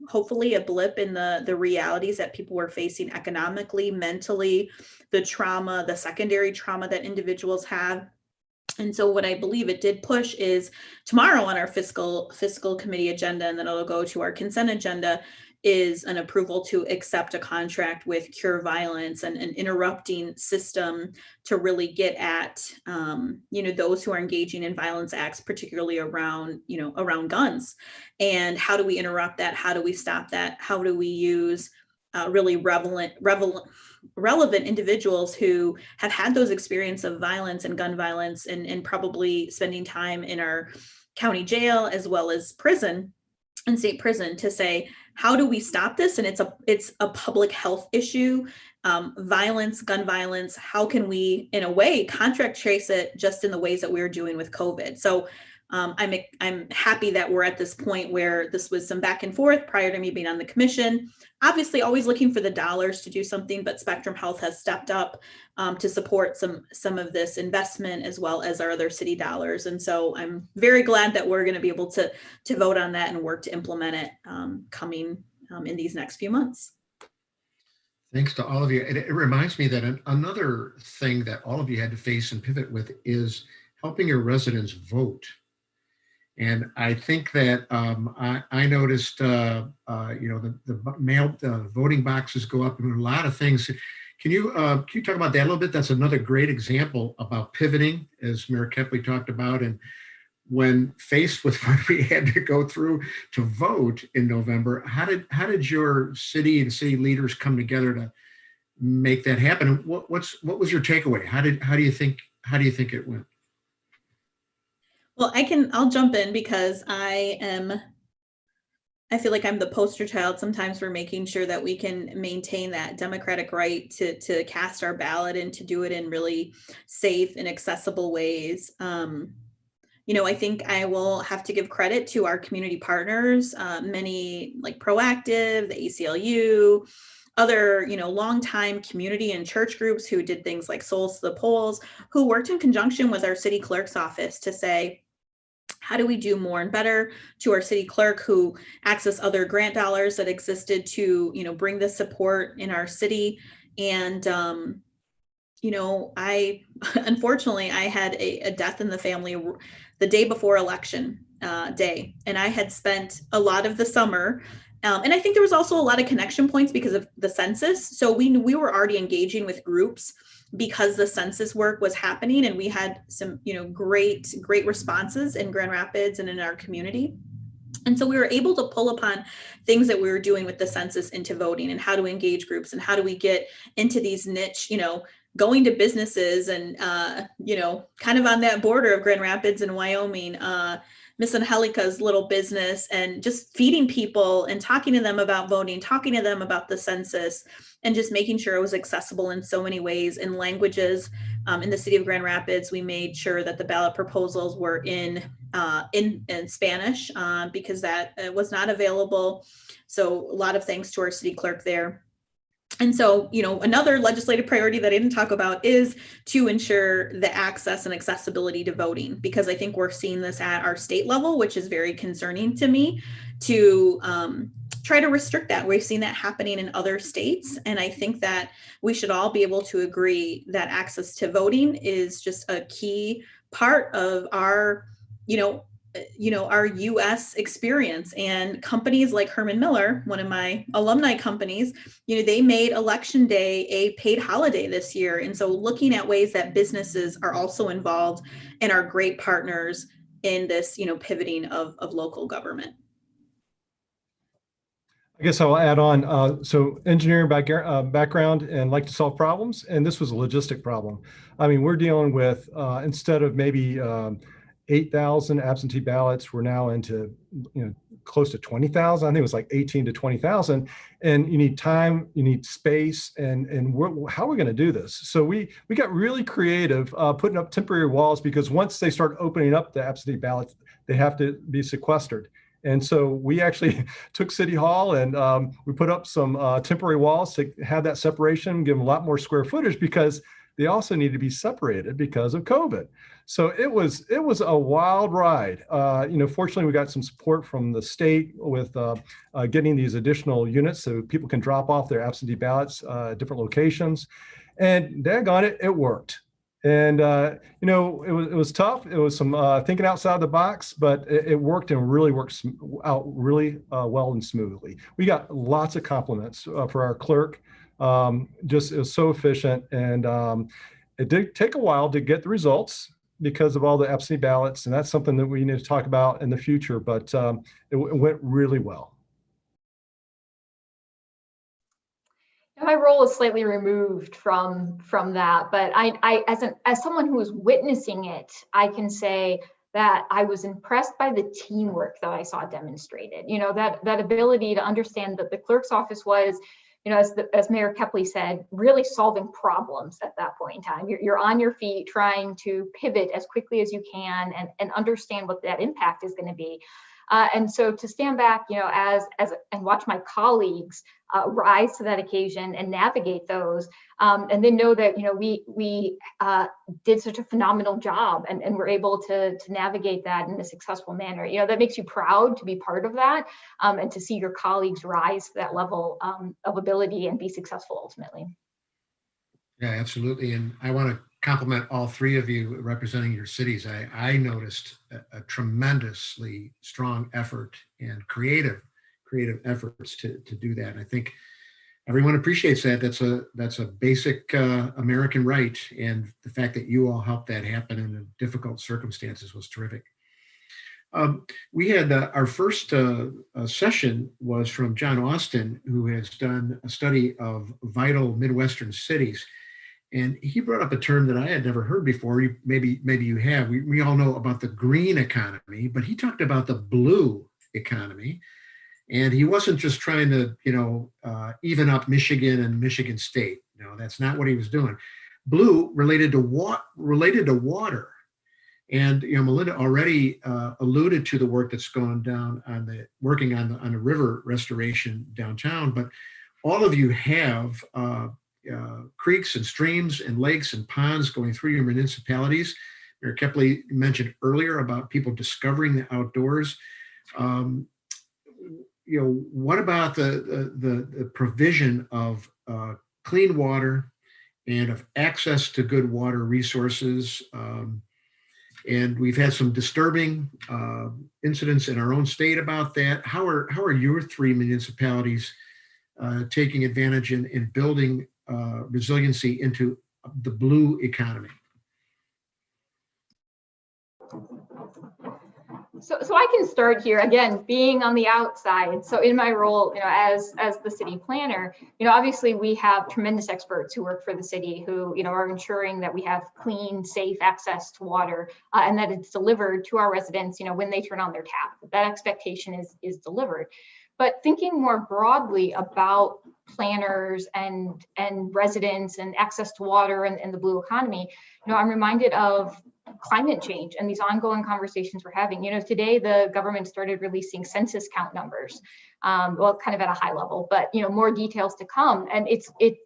hopefully a blip in the realities that people were facing economically, mentally, the trauma, the secondary trauma that individuals have. And so what I believe it did push is tomorrow on our fiscal committee agenda, and then it'll go to our consent agenda, is an approval to accept a contract with Cure Violence and an interrupting system to really get at, those who are engaging in violence acts, particularly around guns. And how do we interrupt that? How do we stop that? How do we use really relevant individuals who have had those experiences of violence and gun violence and probably spending time in our county jail as well as prison and state prison to say, how do we stop this? And it's a public health issue, violence, gun violence. How can we, in a way, contract trace it just in the ways that we were doing with COVID? So I'm happy that we're at this point where this was some back and forth prior to me being on the commission. Obviously, always looking for the dollars to do something, but Spectrum Health has stepped up to support some of this investment as well as our other city dollars. And so I'm very glad that we're going to be able to vote on that and work to implement it coming in these next few months. Thanks to all of you. It reminds me that another thing that all of you had to face and pivot with is helping your residents vote. And I think that I noticed, the voting boxes go up and a lot of things. Can you talk about that a little bit? That's another great example about pivoting, as Mayor Kepley talked about. And when faced with what we had to go through to vote in November, how did your city and city leaders come together to make that happen? And what was your takeaway? How do you think it went? Well, I'll jump in because I feel like I'm the poster child sometimes for making sure that we can maintain that democratic right to cast our ballot and to do it in really safe and accessible ways. I think I will have to give credit to our community partners, many like Proactive, the ACLU, other, longtime community and church groups who did things like Souls to the Polls, who worked in conjunction with our city clerk's office to say, how do we do more and better, to our city clerk who accessed other grant dollars that existed to, bring this support in our city. And, unfortunately, I had a death in the family the day before election day. And I had spent a lot of the summer, and I think there was also a lot of connection points because of the census. So we were already engaging with groups because the census work was happening, and we had some, great responses in Grand Rapids and in our community. And so we were able to pull upon things that we were doing with the census into voting, and how to engage groups, and how do we get into these niche, going to businesses and, kind of on that border of Grand Rapids and Wyoming, Miss Angelica's little business, and just feeding people and talking to them about voting, talking to them about the census, and just making sure it was accessible in so many ways in languages. In the city of Grand Rapids, we made sure that the ballot proposals were in Spanish because that was not available. So a lot of thanks to our city clerk there. And so, another legislative priority that I didn't talk about is to ensure the access and accessibility to voting, because I think we're seeing this at our state level, which is very concerning to me, to try to restrict that. We've seen that happening in other states. And I think that we should all be able to agree that access to voting is just a key part of our, our US experience. And companies like Herman Miller, one of my alumni companies, they made Election Day a paid holiday this year. And so looking at ways that businesses are also involved and are great partners in this, pivoting of local government. I guess I'll add on. So engineering background and like to solve problems. And this was a logistic problem. I mean, we're dealing with, instead of maybe 8,000 absentee ballots, we're now into, close to 20,000. I think it was like 18 to 20,000. And you need time, you need space, and how are we going to do this? So we got really creative, putting up temporary walls, because once they start opening up the absentee ballots, they have to be sequestered. And so we actually took City Hall and we put up some temporary walls to have that separation, give them a lot more square footage, because they also need to be separated because of COVID. So it was a wild ride. Fortunately, we got some support from the state with getting these additional units so people can drop off their absentee ballots at different locations. And daggone it, it worked. And, it was tough. It was some thinking outside the box, but it worked, and really worked out really well and smoothly. We got lots of compliments for our clerk. Just it was so efficient. And it did take a while to get the results because of all the absentee ballots. And that's something that we need to talk about in the future, but it went really well. My role is slightly removed from that, but I as someone who was witnessing it, I can say that I was impressed by the teamwork that I saw demonstrated. That ability to understand that the clerk's office was, as Mayor Kepley said, really solving problems at that point in time. You're on your feet trying to pivot as quickly as you can and understand what that impact is going to be. And so to stand back, and watch my colleagues rise to that occasion and navigate those, and then know that we did such a phenomenal job and we're able to navigate that in a successful manner. That makes you proud to be part of that, and to see your colleagues rise to that level of ability and be successful ultimately. Yeah, absolutely. And I want to compliment all three of you representing your cities. I noticed a tremendously strong effort and creative efforts to do that. And I think everyone appreciates that. That's a basic American right. And the fact that you all helped that happen in difficult circumstances was terrific. We had our first session was from John Austin, who has done a study of vital Midwestern cities. And he brought up a term that I had never heard before. Maybe you have. We all know about the green economy, but he talked about the blue economy. And he wasn't just trying to, even up Michigan and Michigan State. No, that's not what he was doing. Blue related to water. And Milinda already alluded to the work that's going down working on the river restoration downtown. But all of you have creeks and streams and lakes and ponds going through your municipalities. Mayor Kepley mentioned earlier about people discovering the outdoors. What about the provision of clean water and of access to good water resources? And we've had some disturbing incidents in our own state about that. How are your three municipalities taking advantage in building resiliency into the blue economy? So I can start here, again, being on the outside. So in my role, as the city planner, obviously we have tremendous experts who work for the city who, are ensuring that we have clean, safe access to water and that it's delivered to our residents, when they turn on their tap. That expectation is delivered. But thinking more broadly about planners and residents and access to water and the blue economy, I'm reminded of climate change and these ongoing conversations we're having. Today the government started releasing census count numbers, well, kind of at a high level, but more details to come. And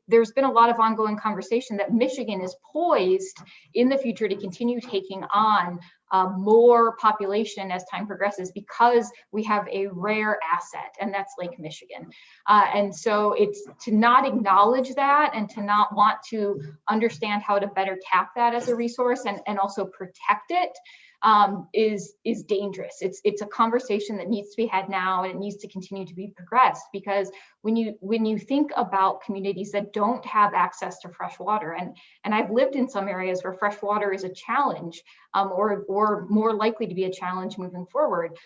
there's been a lot of ongoing conversation that Michigan is poised in the future to continue taking on more population as time progresses because we have a rare asset, and that's Lake Michigan. And so it's to not acknowledge that and to not want to understand how to better tap that as a resource and also protect it is dangerous. It's a conversation that needs to be had now, and it needs to continue to be progressed, because when you think about communities that don't have access to fresh water, and I've lived in some areas where fresh water is a challenge, or more likely to be a challenge moving forward,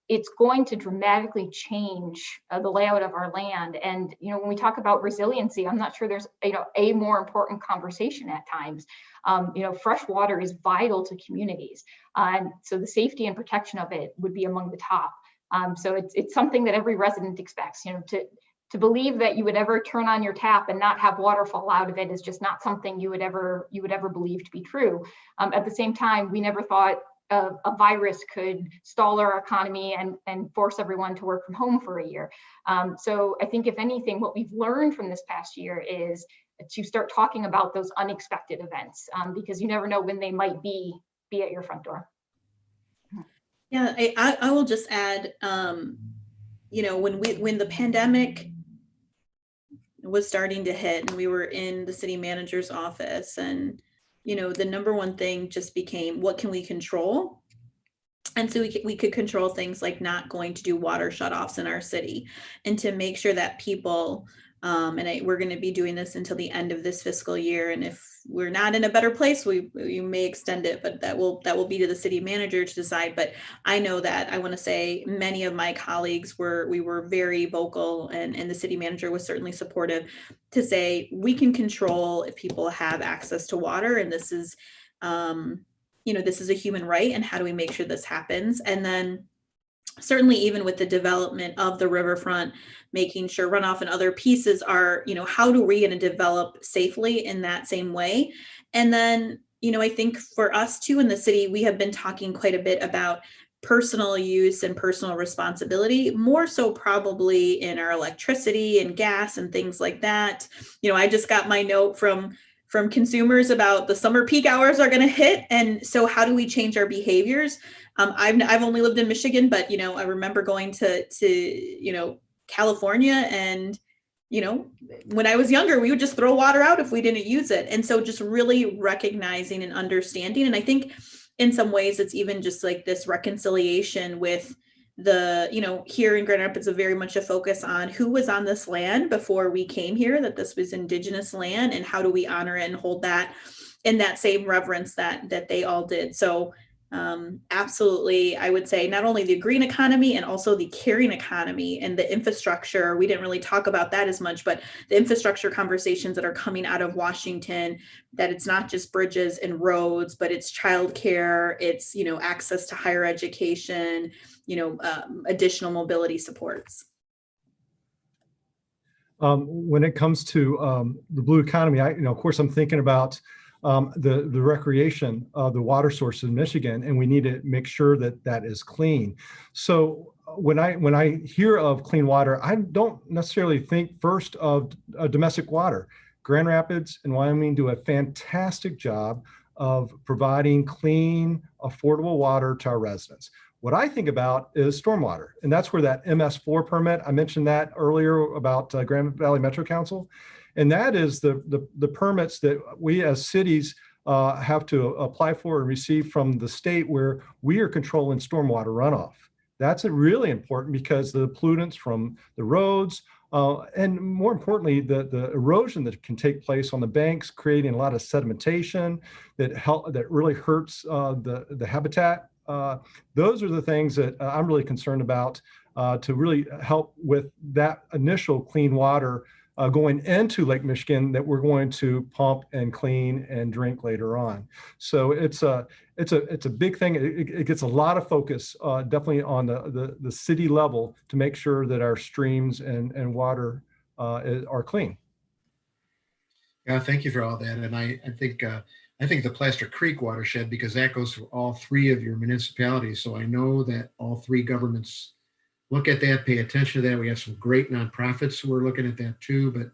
it's going to dramatically change the layout of our land. And when we talk about resiliency, I'm not sure there's a more important conversation at times. Fresh water is vital to communities, and so the safety and protection of it would be among the top. So it's something that every resident expects. To believe that you would ever turn on your tap and not have water fall out of it is just not something you would ever believe to be true. At the same time, we never thought a virus could stall our economy and force everyone to work from home for a year. So I think if anything, what we've learned from this past year is to start talking about those unexpected events, because you never know when they might be at your front door. Yeah, I will just add, when the pandemic was starting to hit and we were in the city manager's office, and the number one thing just became, what can we control? And so we could control things like not going to do water shutoffs in our city, and to make sure that people, we're going to be doing this until the end of this fiscal year. And if we're not in a better place, we may extend it, but that will be to the city manager to decide. But I know that I want to say many of my colleagues we were very vocal, and the city manager was certainly supportive to say we can control if people have access to water, and this is this is a human right, and how do we make sure this happens? And then certainly even with the development of the riverfront, making sure runoff and other pieces are, how do we going to develop safely in that same way? And then, I think for us too in the city, we have been talking quite a bit about personal use and personal responsibility, more so probably in our electricity and gas and things like that. I just got my note from consumers about the summer peak hours are going to hit. And so how do we change our behaviors? I've only lived in Michigan, but, I remember going to California, and, when I was younger, we would just throw water out if we didn't use it. And so just really recognizing and understanding. And I think in some ways it's even just like this reconciliation with here in Grand Rapids, very much a focus on who was on this land before we came here, that this was Indigenous land, and how do we honor it and hold that in that same reverence that they all did. So absolutely, I would say not only the green economy and also the caring economy and the infrastructure. We didn't really talk about that as much, but the infrastructure conversations that are coming out of Washington, that it's not just bridges and roads, but it's childcare, it's, access to higher education, additional mobility supports. When it comes to the blue economy, of course, I'm thinking about the recreation of the water sources in Michigan, and we need to make sure that that is clean. So when I hear of clean water, I don't necessarily think first of domestic water. Grand Rapids and Wyoming do a fantastic job of providing clean, affordable water to our residents. What I think about is stormwater, and that's where that MS4 permit, I mentioned that earlier about Grand Valley Metro Council, and that is the permits that we as cities have to apply for and receive from the state, where we are controlling stormwater runoff. That's really important because the pollutants from the roads, and more importantly, the erosion that can take place on the banks, creating a lot of sedimentation that really hurts the habitat. Those are the things that I'm really concerned about to really help with that initial clean water going into Lake Michigan that we're going to pump and clean and drink later on. So it's a big thing. It gets a lot of focus, definitely on the city level, to make sure that our streams and water are clean. Yeah, thank you for all that. And I think the Plaster Creek watershed, because that goes through all three of your municipalities. So I know that all three governments look at that, pay attention to that. We have some great nonprofits who are looking at that too. But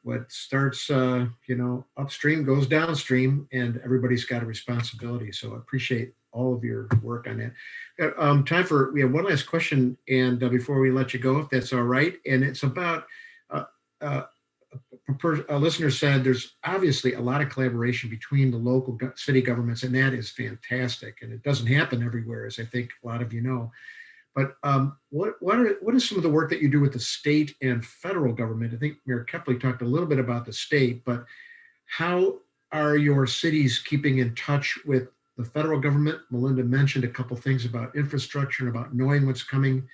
what starts upstream goes downstream, and everybody's got a responsibility. So I appreciate all of your work on that. We have one last question, and before we let you go, if that's all right, and it's about a listener said there's obviously a lot of collaboration between the local city governments, and that is fantastic. And it doesn't happen everywhere, as I think a lot of you know. But what is some of the work that you do with the state and federal government? I think Mayor Kepley talked a little bit about the state, but how are your cities keeping in touch with the federal government? Milinda mentioned a couple things about infrastructure and about knowing what's coming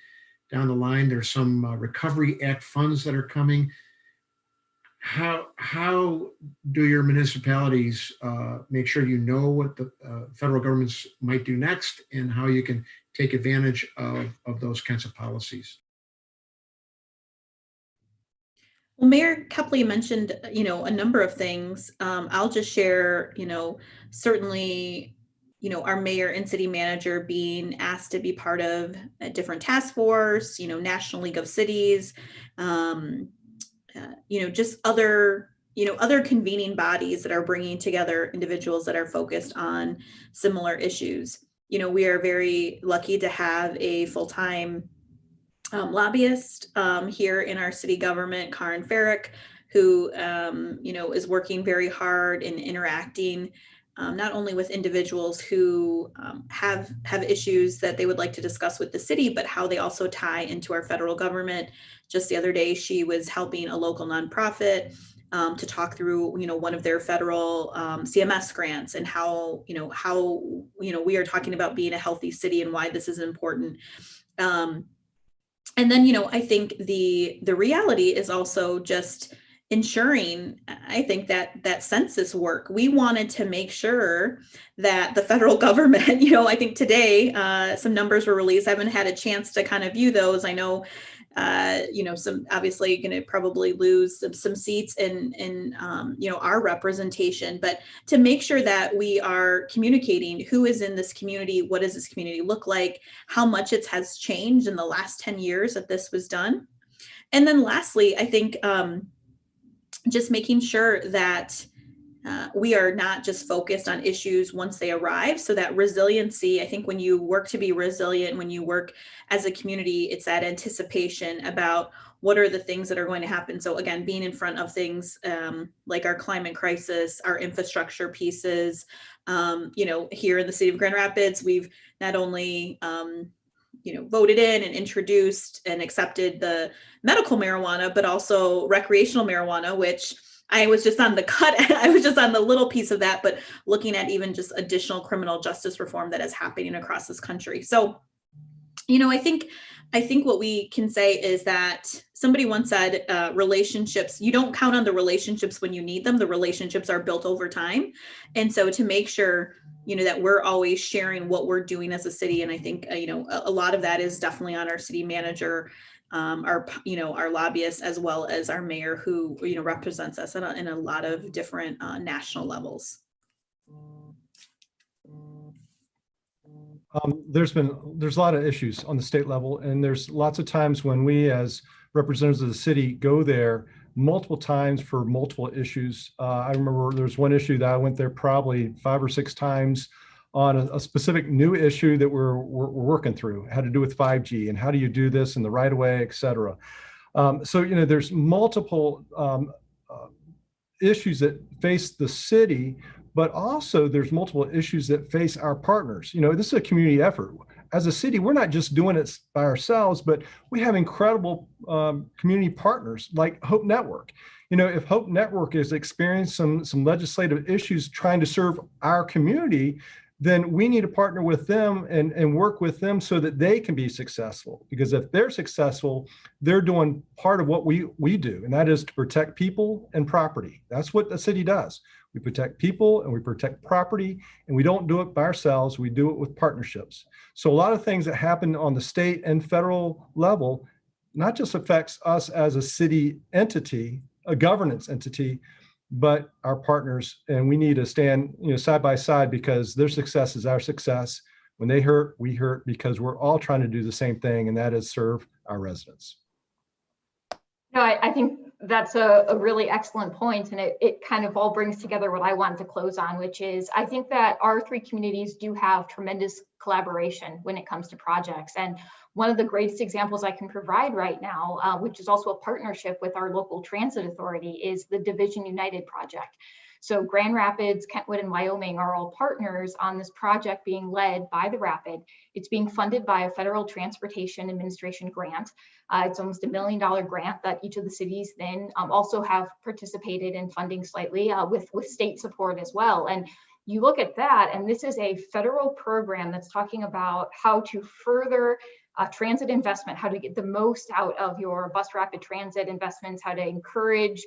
down the line. There's some Recovery Act funds that are coming. How do your municipalities make sure you know what the federal governments might do next, and how you can take advantage of those kinds of policies? Well, Mayor Kepley mentioned, a number of things. I'll just share, certainly, our mayor and city manager being asked to be part of a different task force, National League of Cities, just other convening bodies that are bringing together individuals that are focused on similar issues. We are very lucky to have a full-time lobbyist here in our city government, Karen Farrick, who, is working very hard and interacting not only with individuals who have issues that they would like to discuss with the city, but how they also tie into our federal government. Just the other day, she was helping a local nonprofit to talk through, one of their federal CMS grants, and how we are talking about being a healthy city and why this is important. And then, I think the reality is also just ensuring, I think, that census work. We wanted to make sure that the federal government, I think today some numbers were released. I haven't had a chance to kind of view those. I know, some obviously going to probably lose some seats in our representation, but to make sure that we are communicating who is in this community, what does this community look like, how much it has changed in the last 10 years that this was done. And then lastly, I think just making sure that we are not just focused on issues once they arrive. So that resiliency, I think when you work to be resilient, when you work as a community, it's that anticipation about what are the things that are going to happen. So again, being in front of things like our climate crisis, our infrastructure pieces, here in the city of Grand Rapids, we've not only voted in and introduced and accepted the medical marijuana, but also recreational marijuana, which I was just on the cut. I was just on the little piece of that, but looking at even just additional criminal justice reform that is happening across this country. So, I think what we can say is that somebody once said, relationships, you don't count on the relationships when you need them. The relationships are built over time. And so to make sure, that we're always sharing what we're doing as a city. And I think, a lot of that is definitely on our city manager, our lobbyists, as well as our mayor, who, represents us in a lot of different national levels. There's a lot of issues on the state level, and there's lots of times when we as representatives of the city go there multiple times for multiple issues. I remember there's one issue that I went there probably 5 or 6 times on a specific new issue that we're working through, had to do with 5G and how do you do this in the right way, et cetera. So, there's multiple issues that face the city, but also there's multiple issues that face our partners. This is a community effort. As a city, we're not just doing it by ourselves, but we have incredible community partners like Hope Network. If Hope Network is experiencing some legislative issues trying to serve our community, then we need to partner with them and work with them so that they can be successful. Because if they're successful, they're doing part of what we do, and that is to protect people and property. That's what the city does. We protect people and we protect property, and we don't do it by ourselves. We do it with partnerships. So a lot of things that happen on the state and federal level not just affects us as a city entity, a governance entity, but our partners. And we need to stand, side by side, because their success is our success. When they hurt, we hurt, because we're all trying to do the same thing, and that is serve our residents. No, I think that's a really excellent point, and it kind of all brings together what I want to close on, which is I think that our 3 communities do have tremendous collaboration when it comes to projects. And one of the greatest examples I can provide right now, which is also a partnership with our local transit authority, is the Division United project. So Grand Rapids, Kentwood, and Wyoming are all partners on this project being led by the Rapid. It's being funded by a Federal Transportation Administration grant. It's almost $1 million grant that each of the cities then also have participated in funding slightly with state support as well. And you look at that, and this is a federal program that's talking about how to further transit investment, how to get the most out of your bus rapid transit investments, how to encourage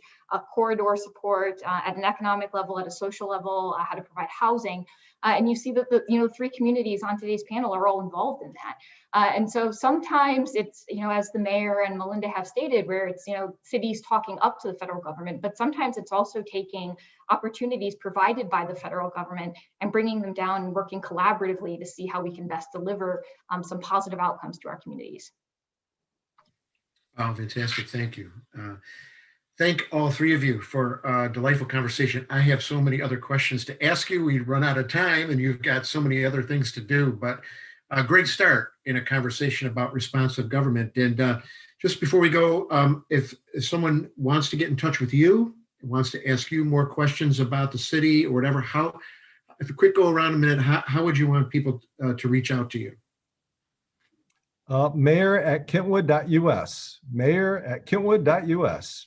corridor support at an economic level, at a social level, how to provide housing. And you see that the 3 communities on today's panel are all involved in that. And so sometimes it's, as the mayor and Milinda have stated, where it's, cities talking up to the federal government, but sometimes it's also taking opportunities provided by the federal government and bringing them down and working collaboratively to see how we can best deliver some positive outcomes to our communities. Oh, fantastic. Thank you. Thank all 3 of you for a delightful conversation. I have so many other questions to ask you. We'd run out of time, and you've got so many other things to do, but a great start in a conversation about responsive government. And just before we go, if someone wants to get in touch with you, wants to ask you more questions about the city or whatever, if a quick go around a minute, how would you want people to reach out to you? Mayor@kentwood.us. Mayor@kentwood.us.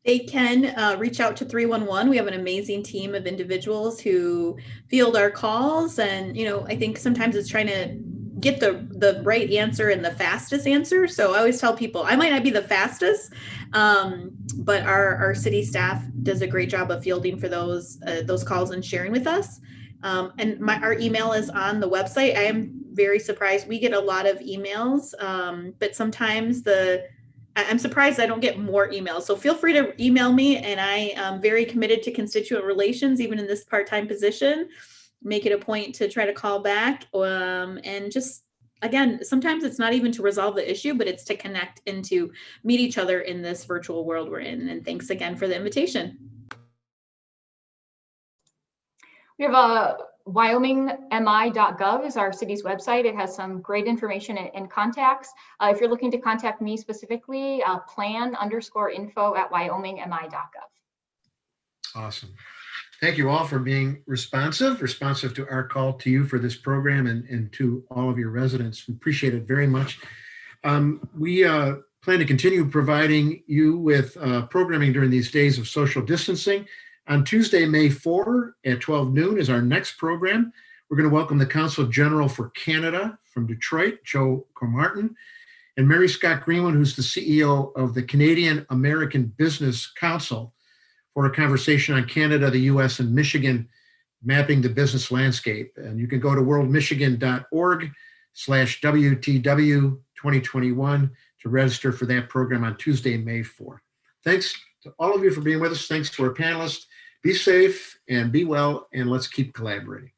They can reach out to 311. We have an amazing team of individuals who field our calls. And, I think sometimes it's trying to get the right answer and the fastest answer. So I always tell people I might not be the fastest, but our city staff does a great job of fielding for those calls and sharing with us. And our email is on the website. I am very surprised. We get a lot of emails, but sometimes I'm surprised I don't get more emails. So feel free to email me, and I am very committed to constituent relations, even in this part-time position. Make it a point to try to call back. And just, again, sometimes it's not even to resolve the issue, but it's to connect and to meet each other in this virtual world we're in. And thanks again for the invitation. We have wyomingmi.gov is our city's website. It has some great information and contacts. If you're looking to contact me specifically, plan_info@wyomingmi.gov. Awesome. Thank you all for being responsive to our call to you for this program and to all of your residents. We appreciate it very much. We Plan to continue providing you with programming during these days of social distancing. On Tuesday, May 4 at 12 noon is our next program. We're going to welcome the Consul General for Canada from Detroit, Joe Comartin, and Mary Scott Greenwood, who's the CEO of the Canadian American Business Council, for a conversation on Canada, the US, and Michigan, mapping the business landscape. And you can go to worldmichigan.org/WTW 2021 to register for that program on Tuesday, May 4th. Thanks to all of you for being with us. Thanks to our panelists. Be safe and be well, and let's keep collaborating.